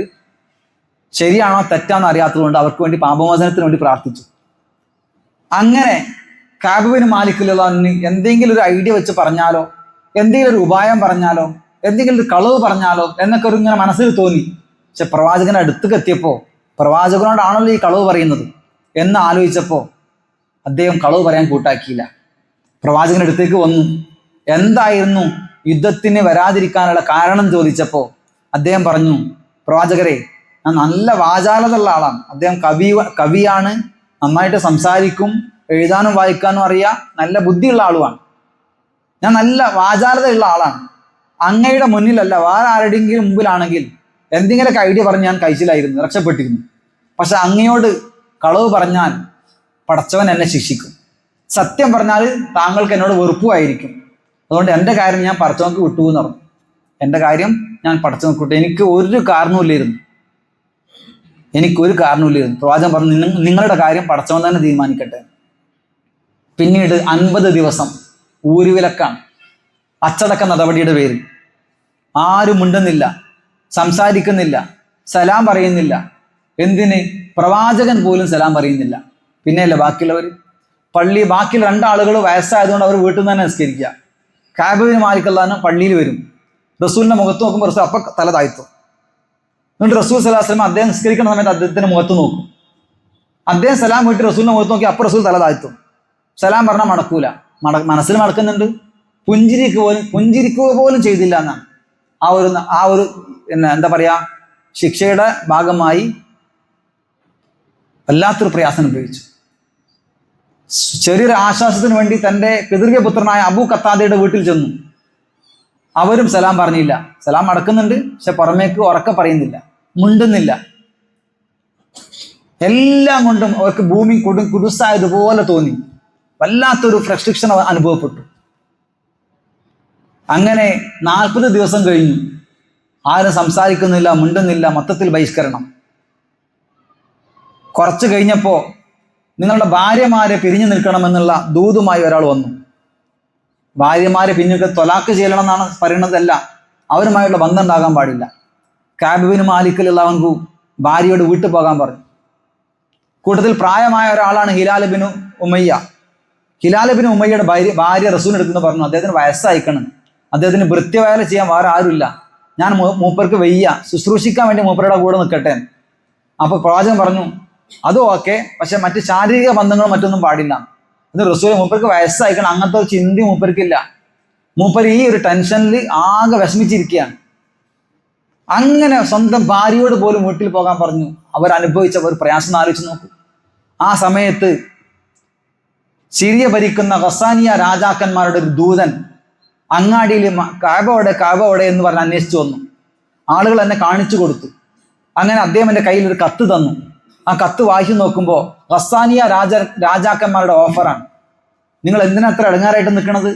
A: ശരിയാണോ തെറ്റാണോ അറിയാത്തതുകൊണ്ട് അവർക്ക് വേണ്ടി പാപമോചനത്തിന് വേണ്ടി പ്രാർത്ഥിച്ചു. അങ്ങനെ കഅബ് ബിൻ മാലിക് റളിയല്ലാഹു അൻഹു എന്തെങ്കിലും ഒരു ഐഡിയ വെച്ച് പറഞ്ഞാലോ, എന്തെങ്കിലും ഒരു ഉപായം പറഞ്ഞാലോ, എന്തെങ്കിലും ഒരു കളവ് പറഞ്ഞാലോ എന്നൊക്കെ ഒരു ഇങ്ങനെ മനസ്സിൽ തോന്നി. പക്ഷെ പ്രവാചകന്റെ അടുത്തേക്ക് എത്തിയപ്പോൾ പ്രവാചകനോടാണല്ലോ ഈ കളവ് പറയുന്നത് എന്ന് ആലോചിച്ചപ്പോൾ അദ്ദേഹം കളവ് പറയാൻ കൂട്ടാക്കിയില്ല. പ്രവാചകന്റെ അടുത്തേക്ക് വന്നു. എന്തായിരുന്നു യുദ്ധത്തിന് വരാതിരിക്കാനുള്ള കാരണം ചോദിച്ചപ്പോൾ അദ്ദേഹം പറഞ്ഞു, പ്രവാചകരെ, ഞാൻ നല്ല വാചാലത ഉള്ള ആളാണ്. അദ്ദേഹം കവിയാണ്, നന്നായിട്ട് സംസാരിക്കും, എഴുതാനും വായിക്കാനും അറിയാം, നല്ല ബുദ്ധിയുള്ള ആളുമാണ്. ഞാൻ നല്ല വാചാലതയുള്ള ആളാണ്. അങ്ങയുടെ മുന്നിലല്ല, വേറെ ആരുടെയെങ്കിലും മുമ്പിലാണെങ്കിൽ എന്തെങ്കിലുമൊക്കെ ഐഡിയ പറഞ്ഞ് ഞാൻ കഴിച്ചിലായിരുന്നു, രക്ഷപ്പെട്ടിരുന്നു. പക്ഷെ അങ്ങയോട് കളവ് പറഞ്ഞാൽ പടച്ചവൻ എന്നെ ശിക്ഷിക്കും. സത്യം പറഞ്ഞാൽ താങ്കൾക്ക് എന്നോട് വെറുപ്പുമായിരിക്കും. അതുകൊണ്ട് എൻ്റെ കാര്യം ഞാൻ പടച്ചവർക്ക് വിട്ടു എന്ന് പറഞ്ഞു. എൻ്റെ കാര്യം ഞാൻ പടച്ചവർക്ക് വിട്ടു. എനിക്കൊരു കാരണവുമില്ലായിരുന്നു. പ്രവാചകൻ പറഞ്ഞു, നിങ്ങളുടെ കാര്യം പടച്ചവൻ തന്നെ തീരുമാനിക്കട്ടെ. പിന്നീട് 50 ദിവസം ഊരുവിലക്കാണ്, അച്ചടക്ക നടപടിയുടെ പേരിൽ. ആരും മിണ്ടുന്നില്ല, സംസാരിക്കുന്നില്ല, സലാം പറയുന്നില്ല. എന്തിന്? പ്രവാചകൻ പോലും സലാം പറയുന്നില്ല. പിന്നെയല്ല ബാക്കിയുള്ളവർ. ബാക്കിയുള്ള 2 ആളുകൾ വയസ്സായതുകൊണ്ട് അവർ വീട്ടിൽ നിന്ന് തന്നെ നിസ്കരിക്കുക. കഅബ് ബിൻ മാലിക് റളിയല്ലാഹു അൻഹു പള്ളിയിൽ വരും. റസൂലിന്റെ മുഖത്ത് നോക്കുമ്പോൾ റസൂൽ അപ്പം തല താഴ്ത്തും. എന്നിട്ട് റസൂൽ സല്ലല്ലാഹു അലൈഹി വസല്ലം അദ്ദേഹം നിസ്കരിക്കുന്ന സമയത്ത് അദ്ദേഹത്തിന്റെ മുഖത്ത് നോക്കും. അദ്ദേഹം സലാം വീട്ടി റസൂലിന്റെ മുഖത്ത് നോക്കി അപ്പോൾ റസൂൽ തല താഴ്ത്തും. സലാം പറഞ്ഞാൽ മടക്കൂല. മനസ്സിൽ മടക്കുന്നുണ്ട്, പുഞ്ചിരിക്കുക പോലും ചെയ്തില്ല എന്നാണ്. ആ ഒരു എന്താ പറയാ, ശിക്ഷയുടെ ഭാഗമായി വല്ലാത്തൊരു പ്രയാസം അനുഭവിച്ചു. ചെറിയൊരു ആശ്വാസത്തിന് വേണ്ടി തൻ്റെ പിതൃവ്യപുത്രനായ അബൂ ഖത്താദയുടെ വീട്ടിൽ ചെന്നു. അവരും സലാം പറഞ്ഞില്ല. സലാം അടക്കുന്നുണ്ട്, പക്ഷെ പുറമേക്ക് ഉറക്കെ പറയുന്നില്ല, മുണ്ടുന്നില്ല. എല്ലാം കൊണ്ടും അവർക്ക് ഭൂമി കുടുസായതുപോലെ തോന്നി. വല്ലാത്തൊരു ഫ്രസ്ട്രിക്ഷൻ അനുഭവപ്പെട്ടു. അങ്ങനെ 40 ദിവസം കഴിഞ്ഞു. ആരും സംസാരിക്കുന്നില്ല, മിണ്ടുന്നില്ല, മൊത്തത്തിൽ ബഹിഷ്കരണം. കുറച്ച് കഴിഞ്ഞപ്പോൾ നിങ്ങളുടെ ഭാര്യമാരെ പിരിഞ്ഞു നിൽക്കണമെന്നുള്ള ദൂതുമായി ഒരാൾ വന്നു. ഭാര്യമാരെ പിന്നീട് തൊലാക്ക് ചെയ്യണം എന്നാണ് പറയുന്നതല്ല, അവരുമായുള്ള ബന്ധം ഉണ്ടാകാൻ പാടില്ല. കഅബ് ബിൻ മാലിക് റളിയല്ലാഹു അൻഹു ഭാര്യയോട് വീട്ടിൽ പോകാൻ പറഞ്ഞു. കൂട്ടത്തിൽ പ്രായമായ ഒരാളാണ് Hilal bin Umayya. Hilal bin ഉമയ്യയുടെ ഭാര്യ റസൂലിന്റെ അടുത്ത് പറഞ്ഞു, അദ്ദേഹത്തിന് വയസ്സായിക്കണം, അദ്ദേഹത്തിന് ഭൃത്യവേല ചെയ്യാൻ വേറെ ആരുമില്ല, ഞാൻ മൂപ്പർക്ക് വയ്യ, ശുശ്രൂഷിക്കാൻ വേണ്ടി മൂപ്പരുടെ കൂടെ നിൽക്കട്ടെ. അപ്പോൾ പ്രവാചകൻ പറഞ്ഞു, അതും ഓക്കെ, പക്ഷെ മറ്റ് ശാരീരിക ബന്ധങ്ങളും മറ്റൊന്നും പാടില്ല. അത് റസൂൽ, മൂപ്പർക്ക് വയസ്സായിക്കണം, അങ്ങനത്തെ ഒരു ചിന്ത മൂപ്പർക്കില്ല. മൂപ്പർ ഈ ഒരു ടെൻഷനിൽ ആകെ വിഷമിച്ചിരിക്കുകയാണ്. അങ്ങനെ സ്വന്തം ഭാര്യയോട് പോലും വീട്ടിൽ പോകാൻ പറഞ്ഞു. അവർ അനുഭവിച്ച ഒരു പ്രയാസം ആലോചിച്ച് നോക്കൂ. ആ സമയത്ത് സിറിയ ഭരിക്കുന്ന ഗസാനിയ രാജാക്കന്മാരുടെ ഒരു ദൂതൻ അങ്ങാടിയിൽ കഅബ എന്ന് പറഞ്ഞ് അന്വേഷിച്ചു വന്നു. ആളുകൾ എന്നെ കാണിച്ചു കൊടുത്തു. അങ്ങനെ അദ്ദേഹം എൻ്റെ കയ്യിൽ ഒരു കത്ത് തന്നു. ആ കത്ത് വായിച്ചു നോക്കുമ്പോൾ ഗസ്സാനിയ രാജാക്കന്മാരുടെ ഓഫറാണ്. നിങ്ങൾ എന്തിനാ അത്ര ഇടങ്ങാറായിട്ട് നിൽക്കണത്?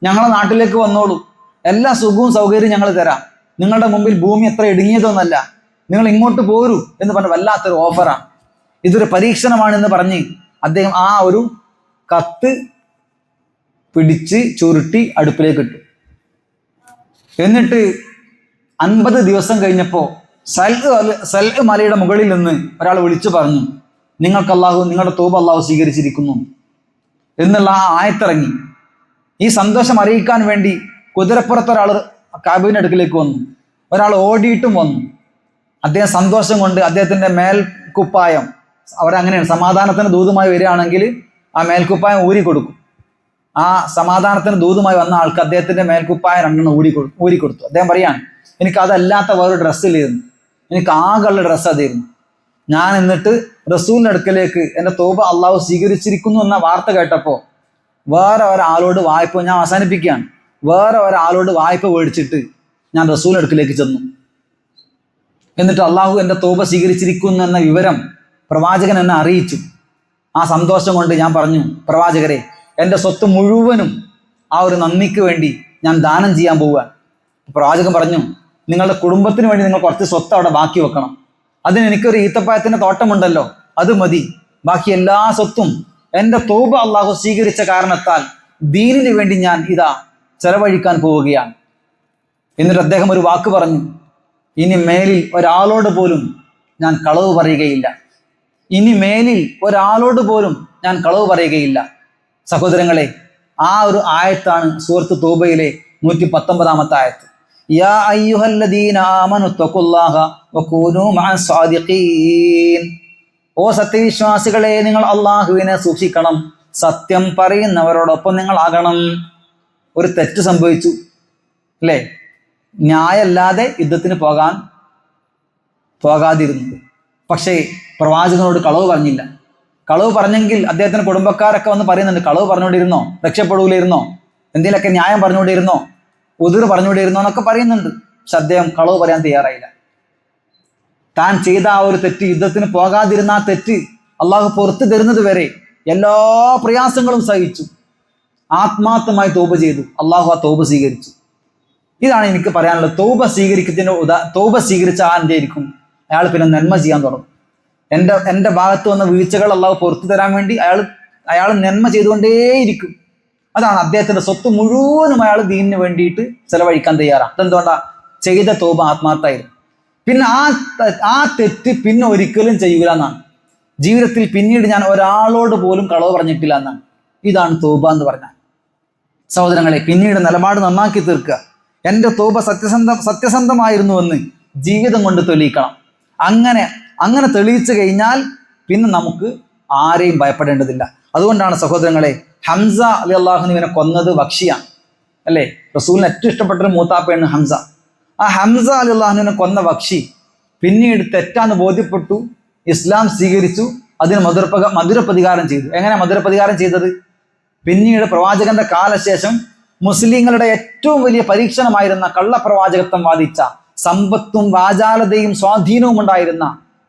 A: ഞങ്ങളെ നാട്ടിലേക്ക് വന്നോളൂ, എല്ലാ സുഖവും സൗകര്യവും ഞങ്ങൾ തരാം, നിങ്ങളുടെ മുമ്പിൽ ഭൂമി എത്ര ഇടുങ്ങിയതൊന്നല്ല, നിങ്ങൾ ഇങ്ങോട്ട് പോരൂ എന്ന് പറഞ്ഞ വല്ലാത്തൊരു ഓഫറാണ്, ഇതൊരു പരീക്ഷണമാണെന്ന് പറഞ്ഞ് അദ്ദേഹം ആ ഒരു കത്ത് പിടിച്ച് ചുരുട്ടി അടുപ്പിലേക്ക് ഇട്ടു. എന്നിട്ട് 50 ദിവസം കഴിഞ്ഞപ്പോൾ സൽ മലയുടെ മുകളിൽ നിന്ന് ഒരാൾ വിളിച്ചു പറഞ്ഞു, നിങ്ങൾക്ക് അള്ളാഹു, നിങ്ങളുടെ തൗബ അള്ളാഹു സ്വീകരിച്ചിരിക്കുന്നു എന്നുള്ള ആ ആയത്തിറങ്ങി. ഈ സന്തോഷം അറിയിക്കാൻ വേണ്ടി കുതിരപ്പുറത്ത് ഒരാൾ കാബിന്റെ അടുക്കിലേക്ക് വന്നു, ഒരാൾ ഓടിയിട്ടും വന്നു. അദ്ദേഹം സന്തോഷം കൊണ്ട് അദ്ദേഹത്തിന്റെ മേൽക്കുപ്പായം, അവരങ്ങനെയാണ്, സമാധാനത്തിന് ദൂതുമായി വരികയാണെങ്കിൽ ആ മേൽക്കുപ്പായം ഊരി കൊടുക്കും. ആ സമാധാനത്തിന് ദൂതുമായി വന്ന ആൾക്ക് അദ്ദേഹത്തിന്റെ മേൽക്കുപ്പായം 2 ഊരി കൊടുത്തു. അദ്ദേഹം പറയാണ്, എനിക്ക് അതല്ലാത്ത വേറൊരു ഡ്രസ്സിലിരുന്നു, എനിക്ക് ആകെയുള്ള ഡ്രസ്സ് അതായിരുന്നു. ഞാൻ എന്നിട്ട് റസൂലിന്റെ അടുക്കലേക്ക് എൻ്റെ തൗബ അള്ളാഹു സ്വീകരിച്ചിരിക്കുന്നു എന്ന വാർത്ത കേട്ടപ്പോൾ വേറെ ഒരാളോട് വായ്പ, ഞാൻ അവസാനിപ്പിക്കുകയാണ്, വേറെ ഒരാളോട് വായ്പ മേടിച്ചിട്ട് ഞാൻ റസൂലിന്റെ അടുക്കലേക്ക് ചെന്നു. എന്നിട്ട് അള്ളാഹു എൻ്റെ തൗബ സ്വീകരിച്ചിരിക്കുന്നു എന്ന വിവരം പ്രവാചകൻ എന്നെ അറിയിച്ചു. ആ സന്തോഷം കൊണ്ട് ഞാൻ പറഞ്ഞു, പ്രവാചകരെ, എൻ്റെ സ്വത്ത് മുഴുവനും ആ ഒരു നന്ദിക്ക് വേണ്ടി ഞാൻ ദാനം ചെയ്യാൻ പോവുക. പ്രവാചകൻ പറഞ്ഞു, നിങ്ങളുടെ കുടുംബത്തിന് വേണ്ടി നിങ്ങൾ കുറച്ച് സ്വത്ത് അവിടെ ബാക്കി വെക്കണം. അതിന് എനിക്കൊരു ഈത്തപ്പഴത്തിൻ്റെ തോട്ടമുണ്ടല്ലോ, അത് മതി. ബാക്കി എല്ലാ സ്വത്തും എൻ്റെ തൗബ അള്ളാഹു സ്വീകരിച്ച കാരണത്താൽ ദീനിന് വേണ്ടി ഞാൻ ഇതാ ചെലവഴിക്കാൻ പോവുകയാണ്. എന്നിട്ട് അദ്ദേഹം ഒരു വാക്ക് പറഞ്ഞു, ഇനി മേലിൽ ഒരാളോട് പോലും ഞാൻ കളവ് പറയുകയില്ല, ഇനി മേലിൽ ഒരാളോട് പോലും ഞാൻ കളവ് പറയുകയില്ല. സഹോദരങ്ങളെ, ആ ഒരു ആയത്താണ് സൂറത്ത് തൗബയിലെ 119 ആയത്ത്. യാ അയ്യുഹല്ലദീന ആമനു തഖുല്ലാഹ വകൂനൂ മഅസ് സാദിഖീൻ. ഓ സത്യവിശ്വാസികളെ, നിങ്ങൾ അള്ളാഹുവിനെ സൂക്ഷിക്കണം, സത്യം പറയുന്നവരോടൊപ്പം നിങ്ങൾ ആകണം. ഒരു തെറ്റ് സംഭവിച്ചു അല്ലേ, ന്യായമല്ലാതെ യുദ്ധത്തിന് പോകാതിരുന്നു. പക്ഷേ പ്രവാചകനോട് കളവ് പറഞ്ഞില്ല. കളവ് പറഞ്ഞെങ്കിൽ അദ്ദേഹത്തിന് കുടുംബക്കാരൊക്കെ വന്ന് പറയുന്നുണ്ട്, കളവ് പറഞ്ഞുകൊണ്ടിരുന്നോ, രക്ഷപ്പെടൂലിരുന്നോ, എന്തെങ്കിലുമൊക്കെ ന്യായം പറഞ്ഞുകൊണ്ടിരുന്നോ, ഉതിർ പറഞ്ഞുകൊണ്ടിരുന്നോ എന്നൊക്കെ പറയുന്നുണ്ട്. പക്ഷെ അദ്ദേഹം കളവ് പറയാൻ തയ്യാറായില്ല. താൻ ചെയ്ത ആ ഒരു തെറ്റ്, യുദ്ധത്തിന് പോകാതിരുന്ന ആ തെറ്റ് അള്ളാഹു പുറത്തു തരുന്നത് വരെ എല്ലാ പ്രയാസങ്ങളും സഹിച്ചു, ആത്മാർത്ഥമായി തൗബ ചെയ്തു. അള്ളാഹു ആ തൗബ സ്വീകരിച്ചു. ഇതാണ് എനിക്ക് പറയാനുള്ളത്. തൗബ സ്വീകരിച്ച ആയിരിക്കും അയാൾ പിന്നെ നന്മ ചെയ്യാൻ തുടങ്ങും. എൻ്റെ ഭാഗത്ത് വന്ന വീഴ്ചകൾ അള്ളാഹു പുറത്തു തരാൻ വേണ്ടി അയാൾ നന്മ ചെയ്തുകൊണ്ടേയിരിക്കും. അതാണ് അദ്ദേഹത്തിന്റെ സ്വത്ത് മുഴുവനും അയാൾ ദീനിന് വേണ്ടിയിട്ട് ചെലവഴിക്കാൻ തയ്യാറാണ്. അതെന്തുകൊണ്ടാ? ചെയ്ത തൗബ ആത്മാർത്ഥമായിരുന്നു. പിന്നെ ആ തെറ്റ് പിന്നെ ഒരിക്കലും ചെയ്യൂല എന്നാണ്. ജീവിതത്തിൽ പിന്നീട് ഞാൻ ഒരാളോട് പോലും കളവ് പറഞ്ഞിട്ടില്ല എന്നാണ്. ഇതാണ് തൗബ എന്ന് പറഞ്ഞാൽ. സഹോദരങ്ങളെ, പിന്നീട് നിലപാട് നന്നാക്കി തീർക്കുക. എൻ്റെ തൗബ സത്യസന്ധമായിരുന്നുവെന്ന് ജീവിതം കൊണ്ട് തെളിയിക്കണം. അങ്ങനെ തെളിയിച്ചു കഴിഞ്ഞാൽ പിന്നെ നമുക്ക് ആരെയും ഭയപ്പെടേണ്ടതില്ല. അതുകൊണ്ടാണ് സഹോദരങ്ങളെ, ഹംസ റളിയല്ലാഹുവിനെ കൊന്നത് വക്ഷിയാണ് അല്ലേ. റസൂലിന് ഏറ്റവും ഇഷ്ടപ്പെട്ടൊരു മൂത്താപ്പയാണ് ഹംസ. ആ ഹംസ റളിയല്ലാഹുവിനെ കൊന്ന വക്ഷി പിന്നീട് തെറ്റാന്ന് ബോധ്യപ്പെട്ടു, ഇസ്ലാം സ്വീകരിച്ചു, അതിന് മധുരപ്രതികാരം ചെയ്തു. എങ്ങനെ മധുരപ്രതികാരം ചെയ്തത്? പിന്നീട് പ്രവാചകന്റെ കാലശേഷം മുസ്ലിങ്ങളുടെ ഏറ്റവും വലിയ പരീക്ഷണമായിരുന്ന കള്ളപ്രവാചകത്വം വാദിച്ച, സമ്പത്തും വാചാലതയും സ്വാധീനവും ഉണ്ടായിരുന്ന,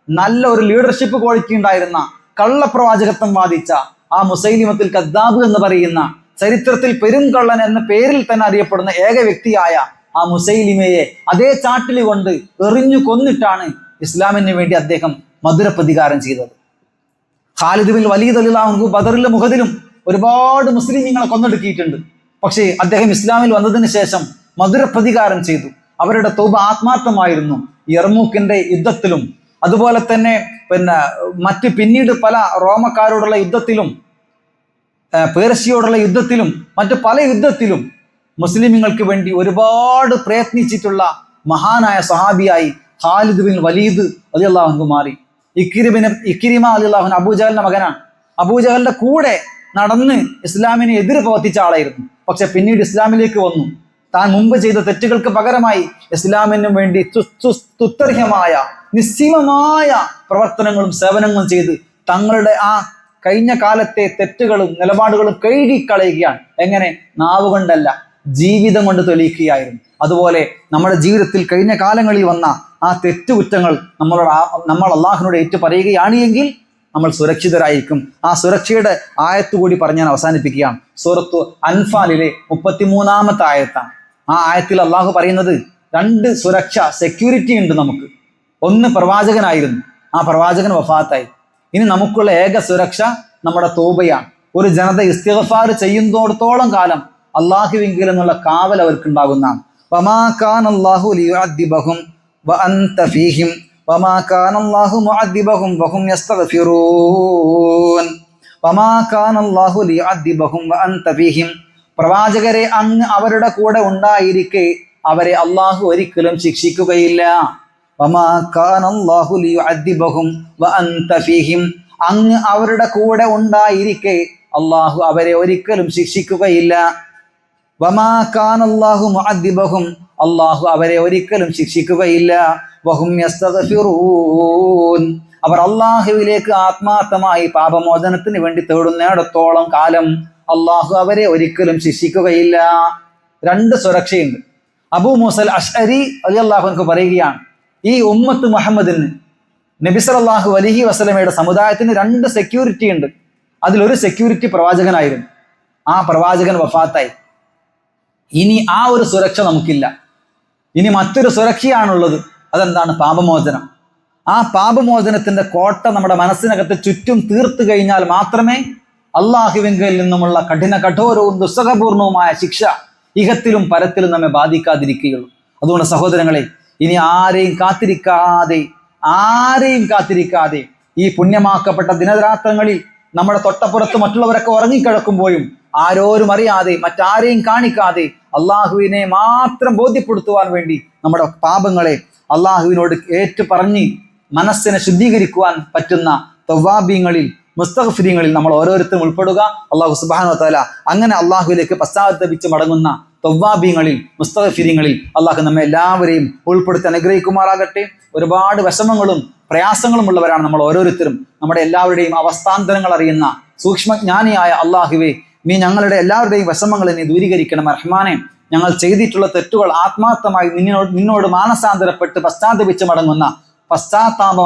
A: നല്ല ഒരു ലീഡർഷിപ്പ് ക്വാളിറ്റി ഉണ്ടായിരുന്ന കള്ളപ്രവാചകത്വം വാദിച്ച ആ മുസൈലിമത്തുൽ കദ്ദാബ് എന്ന് പറയുന്ന, ചരിത്രത്തിൽ പെരുംകള്ളൻ എന്ന പേരിൽ തന്നെ അറിയപ്പെടുന്ന ഏക വ്യക്തിയായ ആ മുസൈലിമയെ അതേ ചാട്ടിൽ കൊണ്ട് എറിഞ്ഞു കൊന്നിട്ടാണ് ഇസ്ലാമിന് വേണ്ടി അദ്ദേഹം മധുരപ്രതികാരം ചെയ്തത്. ഖാലിദ് ബിൻ വലീദ് റളിയല്ലാഹു അൻഹു ബദറിലും മുഹദിലും ഒരുപാട് മുസ്ലിമീങ്ങളെ കൊന്നൊടുക്കിയിട്ടുണ്ട്. പക്ഷേ അദ്ദേഹം ഇസ്ലാമിൽ വന്നതിന് ശേഷം മധുരപ്രതികാരം ചെയ്തു. അവരുടെ തൗബ ആത്മാർത്ഥമായിരുന്നു. യർമൂക്കിന്റെ യുദ്ധത്തിലും അതുപോലെ തന്നെ മറ്റ് പിന്നീട് പല റോമക്കാരോടുള്ള യുദ്ധത്തിലും, പേർഷ്യയോടുള്ള യുദ്ധത്തിലും, മറ്റ് പല യുദ്ധത്തിലും മുസ്ലിമുകൾക്ക് വേണ്ടി ഒരുപാട് പ്രയത്നിച്ചിട്ടുള്ള മഹാനായ സഹാബിയായി ഖാലിദ് ബിൻ വലീദ് റളിയല്ലാഹു അൻഹു മാറി. ഇക്രിമ റളിയല്ലാഹു അൻഹു അബൂജഹലിന്റെ മകനാണ്. അബൂജഹലിന്റെ കൂടെ നടന്ന് ഇസ്ലാമിനെ എതിര് പ്രവർത്തിച്ച ആളായിരുന്നു. പക്ഷെ പിന്നീട് ഇസ്ലാമിലേക്ക് വന്നു. താൻ മുമ്പ് ചെയ്ത തെറ്റുകൾക്ക് പകരമായി ഇസ്ലാമിനും വേണ്ടി തുത്തർഹ്യമായ നിസ്സീമമായ പ്രവർത്തനങ്ങളും സേവനങ്ങളും ചെയ്ത് തങ്ങളുടെ ആ കഴിഞ്ഞ കാലത്തെ തെറ്റുകളും നിലപാടുകളും കഴുകിക്കളയുകയാണ്. എങ്ങനെ? നാവ് കൊണ്ടല്ല, ജീവിതം കൊണ്ട് തെളിയിക്കുകയായിരുന്നു. അതുപോലെ നമ്മുടെ ജീവിതത്തിൽ കഴിഞ്ഞ കാലങ്ങളിൽ വന്ന ആ തെറ്റുകുറ്റങ്ങൾ നമ്മൾ അള്ളാഹുവിനോട് ഏറ്റു പറയുകയാണ് എങ്കിൽ നമ്മൾ സുരക്ഷിതരായിരിക്കും. ആ സുരക്ഷയുടെ ആയത്ത് കൂടി പറഞ്ഞ് ഞാൻ അവസാനിപ്പിക്കുകയാണ്. സൂറത്തു അൻഫാലിലെ 33-ാമത്തെ ആയത്താണ്. ആ ആയത്തിൽ അള്ളാഹു പറയുന്നത് 2 സുരക്ഷ, സെക്യൂരിറ്റി ഉണ്ട് നമുക്ക്. ഒന്ന് പ്രവാചകനായിരുന്നു, ആ പ്രവാചകൻ വഫാത്തായി. ഇനി നമുക്കുള്ള ഏക സുരക്ഷ നമ്മുടെ തൗബയാണ്. ഒരു ജനത ഇസ്തിഗ്ഫാർ ചെയ്യുന്നിടത്തോളം കാലം അള്ളാഹുവിങ്കിൽ എന്നുള്ള കാവൽ അവർക്കുണ്ടാകുന്നതാണ്. വമാ കാനല്ലാഹു ലിയുഅദ്ദിബഹും വഅൻത ഫീഹിം വമാ കാനല്ലാഹു മുഅദ്ദിബഹും വഹും യസ്തഗ്ഫിറൂൻ. വമാ കാനല്ലാഹു ലിയുഅദ്ദിബഹും വഅൻത ഫീഹിം. പ്രവാചകരെ അങ്ങ് അവരുടെ കൂടെ ഉണ്ടായിരിക്കെ അവരെ അള്ളാഹു ഒരിക്കലും ശിക്ഷിക്കുകയില്ല. വമാ കാനല്ലാഹു ലിയുഅദ്ദിബഹും വഅൻത ഫീഹിം. അങ്ങ് അവരുടെ കൂടെ ഉണ്ടായിരിക്കെ അള്ളാഹു അവരെ ഒരിക്കലും ശിക്ഷിക്കുകയില്ല. വമാ കാനല്ലാഹു മുഅദ്ദിബഹും. അള്ളാഹു അവരെ ഒരിക്കലും ശിക്ഷിക്കുകയില്ല. വഹും യസ്തഗ്ഫിറൂൻ. അവർ അള്ളാഹുവിലേക്ക് ആത്മാർത്ഥമായി പാപമോചനത്തിന് വേണ്ടി തേടുന്നിടത്തോളം കാലം അള്ളാഹു അവരെ ഒരിക്കലും ശിക്ഷിക്കുകയില്ല. 2 സുരക്ഷയുണ്ട്. അബൂ മൂസൽ അശ്അരി റളിയല്ലാഹു അൻഹു പറയുകയാണ്, ഈ ഉമ്മത്ത് മുഹമ്മദിന്, നബി സല്ലല്ലാഹു അലൈഹി വസല്ലമയുടെ സമുദായത്തിന് 2 സെക്യൂരിറ്റി ഉണ്ട്. അതിലൊരു സെക്യൂരിറ്റി പ്രവാചകനായിരുന്നു. ആ പ്രവാചകൻ വഫാത്തായി. ഇനി ആ ഒരു സുരക്ഷ നമുക്കില്ല. ഇനി മറ്റൊരു സുരക്ഷയാണുള്ളത്. അതെന്താണ്? പാപമോചനം. ആ പാപമോചനത്തിന്റെ കോട്ട നമ്മുടെ മനസ്സിനകത്ത് ചുറ്റും തീർത്തു കഴിഞ്ഞാൽ മാത്രമേ അള്ളാഹുവിങ്കിൽ നിന്നുമുള്ള കഠോരവും ദുസ്സഹപൂർണവുമായ ശിക്ഷ ഇഹത്തിലും പരത്തിലും നമ്മെ ബാധിക്കാതിരിക്കുകയുള്ളൂ. അതുകൊണ്ട് സഹോദരങ്ങളെ, ഇനി ആരെയും കാത്തിരിക്കാതെ ഈ പുണ്യമാക്കപ്പെട്ട ദിനരാത്രങ്ങളിൽ നമ്മുടെ തൊട്ടപ്പുറത്ത് മറ്റുള്ളവരൊക്കെ ഉറങ്ങിക്കിടക്കുമ്പോഴും ആരോരും അറിയാതെ, മറ്റാരെയും കാണിക്കാതെ അള്ളാഹുവിനെ മാത്രം ബോധ്യപ്പെടുത്തുവാൻ വേണ്ടി നമ്മുടെ പാപങ്ങളെ അള്ളാഹുവിനോട് ഏറ്റുപറഞ്ഞ് മനസ്സിനെ ശുദ്ധീകരിക്കുവാൻ പറ്റുന്ന തവ്വാബീങ്ങളിൽ, മുസ്തഗ്ഫിരീങ്ങളിൽ നമ്മൾ ഓരോരുത്തരും ഉൾപ്പെടുക. അള്ളാഹു സുബ്ഹാനഹു വ തആല അങ്ങനെ അള്ളാഹുവിലേക്ക് പശ്ചാത്തപിച്ച് മടങ്ങുന്ന തവ്വാബീങ്ങളിൽ, മുസ്തഗ്ഫിരീങ്ങളിൽ അള്ളാഹു നമ്മെ എല്ലാവരെയും ഉൾപ്പെടുത്തി അനുഗ്രഹിക്കുമാറാകട്ടെ. ഒരുപാട് വിഷമങ്ങളും പ്രയാസങ്ങളും ഉള്ളവരാണ് നമ്മൾ ഓരോരുത്തരും. നമ്മുടെ എല്ലാവരുടെയും അവസ്ഥാന്തരങ്ങൾ അറിയുന്ന സൂക്ഷ്മജ്ഞാനിയായ അള്ളാഹുവേ, നീ ഞങ്ങളുടെ എല്ലാവരുടെയും വിഷമങ്ങളെ നീ ദൂരീകരിക്കണം റഹ്മാനെ. ഞങ്ങൾ ചെയ്തിട്ടുള്ള തെറ്റുകൾ ആത്മാർത്ഥമായി നിന്നോട് മാനസാന്തരപ്പെട്ട് പശ്ചാത്തപിച്ച് മടങ്ങുന്ന പശ്ചാത്താപ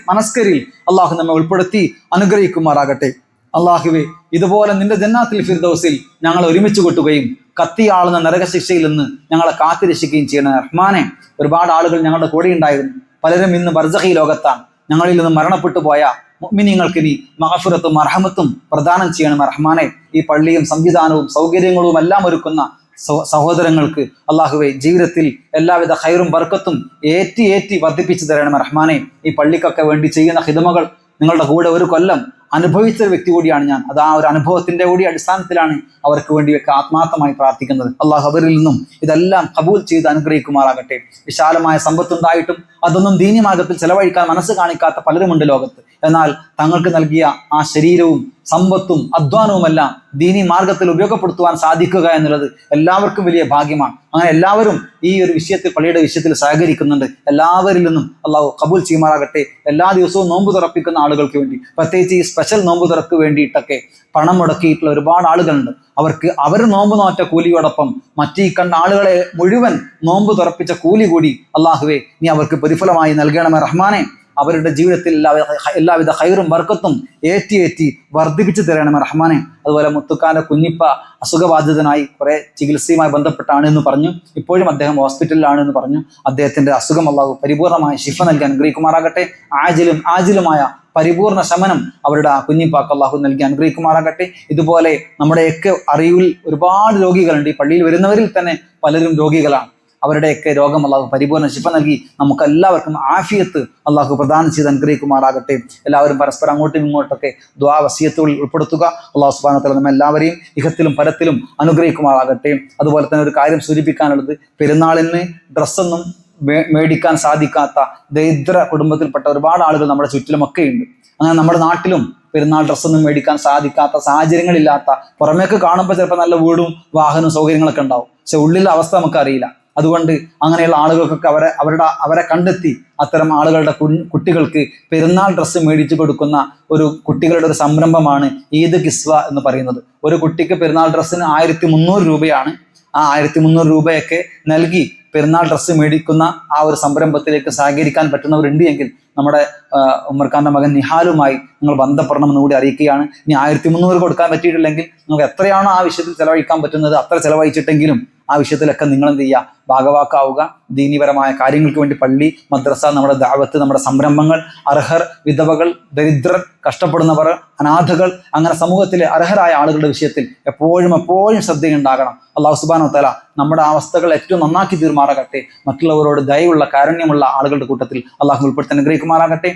A: മനസ്കരിൽ അള്ളാഹു നമ്മെ ഉൾപ്പെടുത്തി അനുഗ്രഹിക്കുമാറാകട്ടെ. അള്ളാഹുവേ, ഇതുപോലെ നിന്റെ ജന്നാത്തിൽ ഫിർദൗസിൽ ഞങ്ങൾ ഒരുമിച്ച് കൂട്ടുകയും കത്തിയാളുന്ന നരകശിക്ഷയിൽ നിന്ന് ഞങ്ങളെ കാത്തിരക്ഷിക്കുകയും ചെയ്യണം റഹ്മാനെ. ഒരുപാട് ആളുകൾ ഞങ്ങളുടെ കൂടെ ഉണ്ടായിരുന്നു. പലരും ഇന്ന് ബർസഖി ലോകത്താണ്. ഞങ്ങളിൽ നിന്ന് മരണപ്പെട്ടു പോയ മുഅ്മിനീങ്ങൾക്ക് നീ മഗ്ഫിറത്തും മർഹമത്തും പ്രദാനം ചെയ്യണം റഹ്മാനെ. ഈ പള്ളിയും സംവിധാനവും സൗകര്യങ്ങളും എല്ലാം ഒരുക്കുന്ന സഹോദരങ്ങൾക്ക് അള്ളാഹുവെ ജീവിതത്തിൽ എല്ലാവിധ ഖൈറും ബർക്കത്തും ഏറ്റി വർദ്ധിപ്പിച്ചു തരണം റഹ്മാനെ. ഈ പള്ളിക്കൊക്കെ വേണ്ടി ചെയ്യുന്ന ഖിദ്മകൾ നിങ്ങളുടെ കൂടെ ഒരു കൊല്ലം അനുഭവിച്ച ഒരു വ്യക്തി കൂടിയാണ് ഞാൻ. അത് ആ ഒരു അനുഭവത്തിന്റെ കൂടി അടിസ്ഥാനത്തിലാണ് അവർക്ക് വേണ്ടിയൊക്കെ ആത്മാർത്ഥമായി പ്രാർത്ഥിക്കുന്നത്. അള്ളാഹു അവരിൽ നിന്നും ഇതെല്ലാം കബൂൽ ചെയ്ത് അനുഗ്രഹിക്കുമാറാകട്ടെ. വിശാലമായ സമ്പത്തുണ്ടായിട്ടും അതൊന്നും ദീനി മാർഗത്തിൽ ചെലവഴിക്കാൻ മനസ്സ് കാണിക്കാത്ത പലരുമുണ്ട് ലോകത്ത്. എന്നാൽ തങ്ങൾക്ക് നൽകിയ ആ ശരീരവും സമ്പത്തും അധ്വാനവുമെല്ലാം ദീനി മാർഗത്തിൽ ഉപയോഗപ്പെടുത്തുവാൻ സാധിക്കുക എന്നുള്ളത് എല്ലാവർക്കും വലിയ ഭാഗ്യമാണ്. അങ്ങനെ എല്ലാവരും ഈ ഒരു വിഷയത്തിൽ, പള്ളിയുടെ വിഷയത്തിൽ സഹകരിക്കുന്നുണ്ട്. എല്ലാവരിൽ നിന്നും അള്ളാഹു കബൂൽ ചെയ്യുമാറാകട്ടെ. എല്ലാ ദിവസവും നോമ്പ് തുറപ്പിക്കുന്ന ആളുകൾക്ക് വേണ്ടി, പ്രത്യേകിച്ച് ഈ സ്പെഷ്യൽ നോമ്പ് തുറക്ക് വേണ്ടിയിട്ടൊക്കെ പണം മുടക്കിയിട്ടുള്ള ഒരുപാട് ആളുകളുണ്ട്. അവർ നോമ്പ് നോറ്റ കൂലിയോടൊപ്പം മറ്റീ കണ്ട ആളുകളെ മുഴുവൻ നോമ്പ് തുറപ്പിച്ച കൂലി കൂടി അള്ളാഹുവെ നീ അവർക്ക് പ്രതിഫലമായി നൽകണമേ റഹ്മാനെ. അവരുടെ ജീവിതത്തിൽ എല്ലാവിധ ഖൈറും ബർക്കത്തും ഏറ്റി വർദ്ധിപ്പിച്ചു തരണമേ റഹ്മാനെ. അതുപോലെ മുത്തുക്കാന്റെ കുഞ്ഞിപ്പ അസുഖബാധിതനായി കുറെ ചികിത്സയുമായി ബന്ധപ്പെട്ടാണ് എന്ന് പറഞ്ഞു. ഇപ്പോഴും അദ്ദേഹം ഹോസ്പിറ്റലിലാണ് എന്ന് പറഞ്ഞു. അദ്ദേഹത്തിന്റെ അസുഖം അള്ളാഹു പരിപൂർണമായ ശിഫ നൽകി അനുഗ്രഹിക്കുമാറാകട്ടെ. ആജിലുമായ പരിപൂർണ ശമനം അവരുടെ ആ കുഞ്ഞിപ്പാക്ക് അള്ളാഹു നൽകി അനുഗ്രഹിക്കുമാറാകട്ടെ. ഇതുപോലെ നമ്മുടെയൊക്കെ അറിവിൽ ഒരുപാട് രോഗികളുണ്ട്. ഈ പള്ളിയിൽ വരുന്നവരിൽ തന്നെ പലരും രോഗികളാണ്. അവരുടെയൊക്കെ രോഗം അള്ളാഹു പരിപൂർണ ശിഫ നൽകി നമുക്ക് എല്ലാവർക്കും ആഫിയത്ത് അള്ളാഹു പ്രദാനം ചെയ്ത് അനുഗ്രഹിക്കുമാറാകട്ടെ. എല്ലാവരും പരസ്പരം അങ്ങോട്ടും ഇങ്ങോട്ടൊക്കെ ദുആ വസിയത്തുകളിൽ ഉൾപ്പെടുത്തുക. അള്ളാഹു സുബ്ഹാനഹു വ തആല നമ്മെ എല്ലാവരെയും ഇഹത്തിലും പരത്തിലും അനുഗ്രഹിക്കുമാറാകട്ടെ. അതുപോലെ തന്നെ ഒരു കാര്യം സൂചിപ്പിക്കാനുള്ളത്, പെരുന്നാളിന് ഡ്രസ്സൊന്നും മേടിക്കാൻ സാധിക്കാത്ത ദരിദ്ര കുടുംബത്തിൽപ്പെട്ട ഒരുപാട് ആളുകൾ നമ്മുടെ ചുറ്റിലുമൊക്കെ ഉണ്ട്. അങ്ങനെ നമ്മുടെ നാട്ടിലും പെരുന്നാൾ ഡ്രസ്സൊന്നും മേടിക്കാൻ സാധിക്കാത്ത, സാഹചര്യങ്ങളില്ലാത്ത, പുറമേക്ക് കാണുമ്പോൾ ചിലപ്പോൾ നല്ല വീടും വാഹനവും സൗകര്യങ്ങളൊക്കെ ഉണ്ടാവും, പക്ഷെ ഉള്ളിലെ അവസ്ഥ നമുക്കറിയില്ല. അതുകൊണ്ട് അങ്ങനെയുള്ള ആളുകൾക്കൊക്കെ അവരെ കണ്ടെത്തി അത്തരം ആളുകളുടെ കുട്ടികൾക്ക് പെരുന്നാൾ ഡ്രസ്സ് മേടിച്ചു കൊടുക്കുന്ന കുട്ടികളുടെ ഒരു സംരംഭമാണ് ഈദ് കിസ്വ എന്ന് പറയുന്നത്. ഒരു കുട്ടിക്ക് പെരുന്നാൾ ഡ്രസ്സിന് 1300 രൂപയാണ്. ആ 1300 രൂപയൊക്കെ നൽകി പെരുന്നാൾ ഡ്രസ്സ് മേടിക്കുന്ന ആ ഒരു സംരംഭത്തിലേക്ക് സഹകരിക്കാൻ പറ്റുന്നവരുണ്ട് എങ്കിൽ നമ്മുടെ ഉമ്മർഖാന്റെ മകൻ നിഹാലുമായി നിങ്ങൾ ബന്ധപ്പെടണമെന്ന് കൂടി അറിയിക്കുകയാണ്. ഇനി 1300 കൊടുക്കാൻ പറ്റിയിട്ടില്ലെങ്കിൽ നിങ്ങൾക്ക് എത്രയാണോ ആ വിഷയത്തിൽ ചെലവഴിക്കാൻ പറ്റുന്നത് അത്ര ചെലവഴിച്ചിട്ടെങ്കിലും ആ വിഷയത്തിലൊക്കെ നിങ്ങൾ എന്ത് ചെയ്യുക, ഭാഗവാക്കാവുക. ദീനീപരമായ കാര്യങ്ങൾക്ക് വേണ്ടി പള്ളി, മദ്രസ, നമ്മുടെ ദഅവത്ത്, നമ്മുടെ സംരംഭങ്ങൾ, അർഹർ, വിധവകൾ, ദരിദ്രർ, കഷ്ടപ്പെടുന്നവർ, അനാഥകൾ, അങ്ങനെ സമൂഹത്തിലെ അർഹരായ ആളുകളുടെ വിഷയത്തിൽ എപ്പോഴും ശ്രദ്ധയുണ്ടാകണം. അല്ലാഹു സുബ്ഹാനഹു വ തആല നമ്മുടെ അവസ്ഥകൾ ഏറ്റവും നന്നാക്കി തീർമാറാകട്ടെ. മറ്റുള്ളവരോട് ദയയുള്ള കാരുണ്യമുള്ള ആളുകളുടെ കൂട്ടത്തിൽ അള്ളാഹു ഉൾപ്പെടുത്താൻ അനുഗ്രഹിക്കുമാറാകട്ടെ.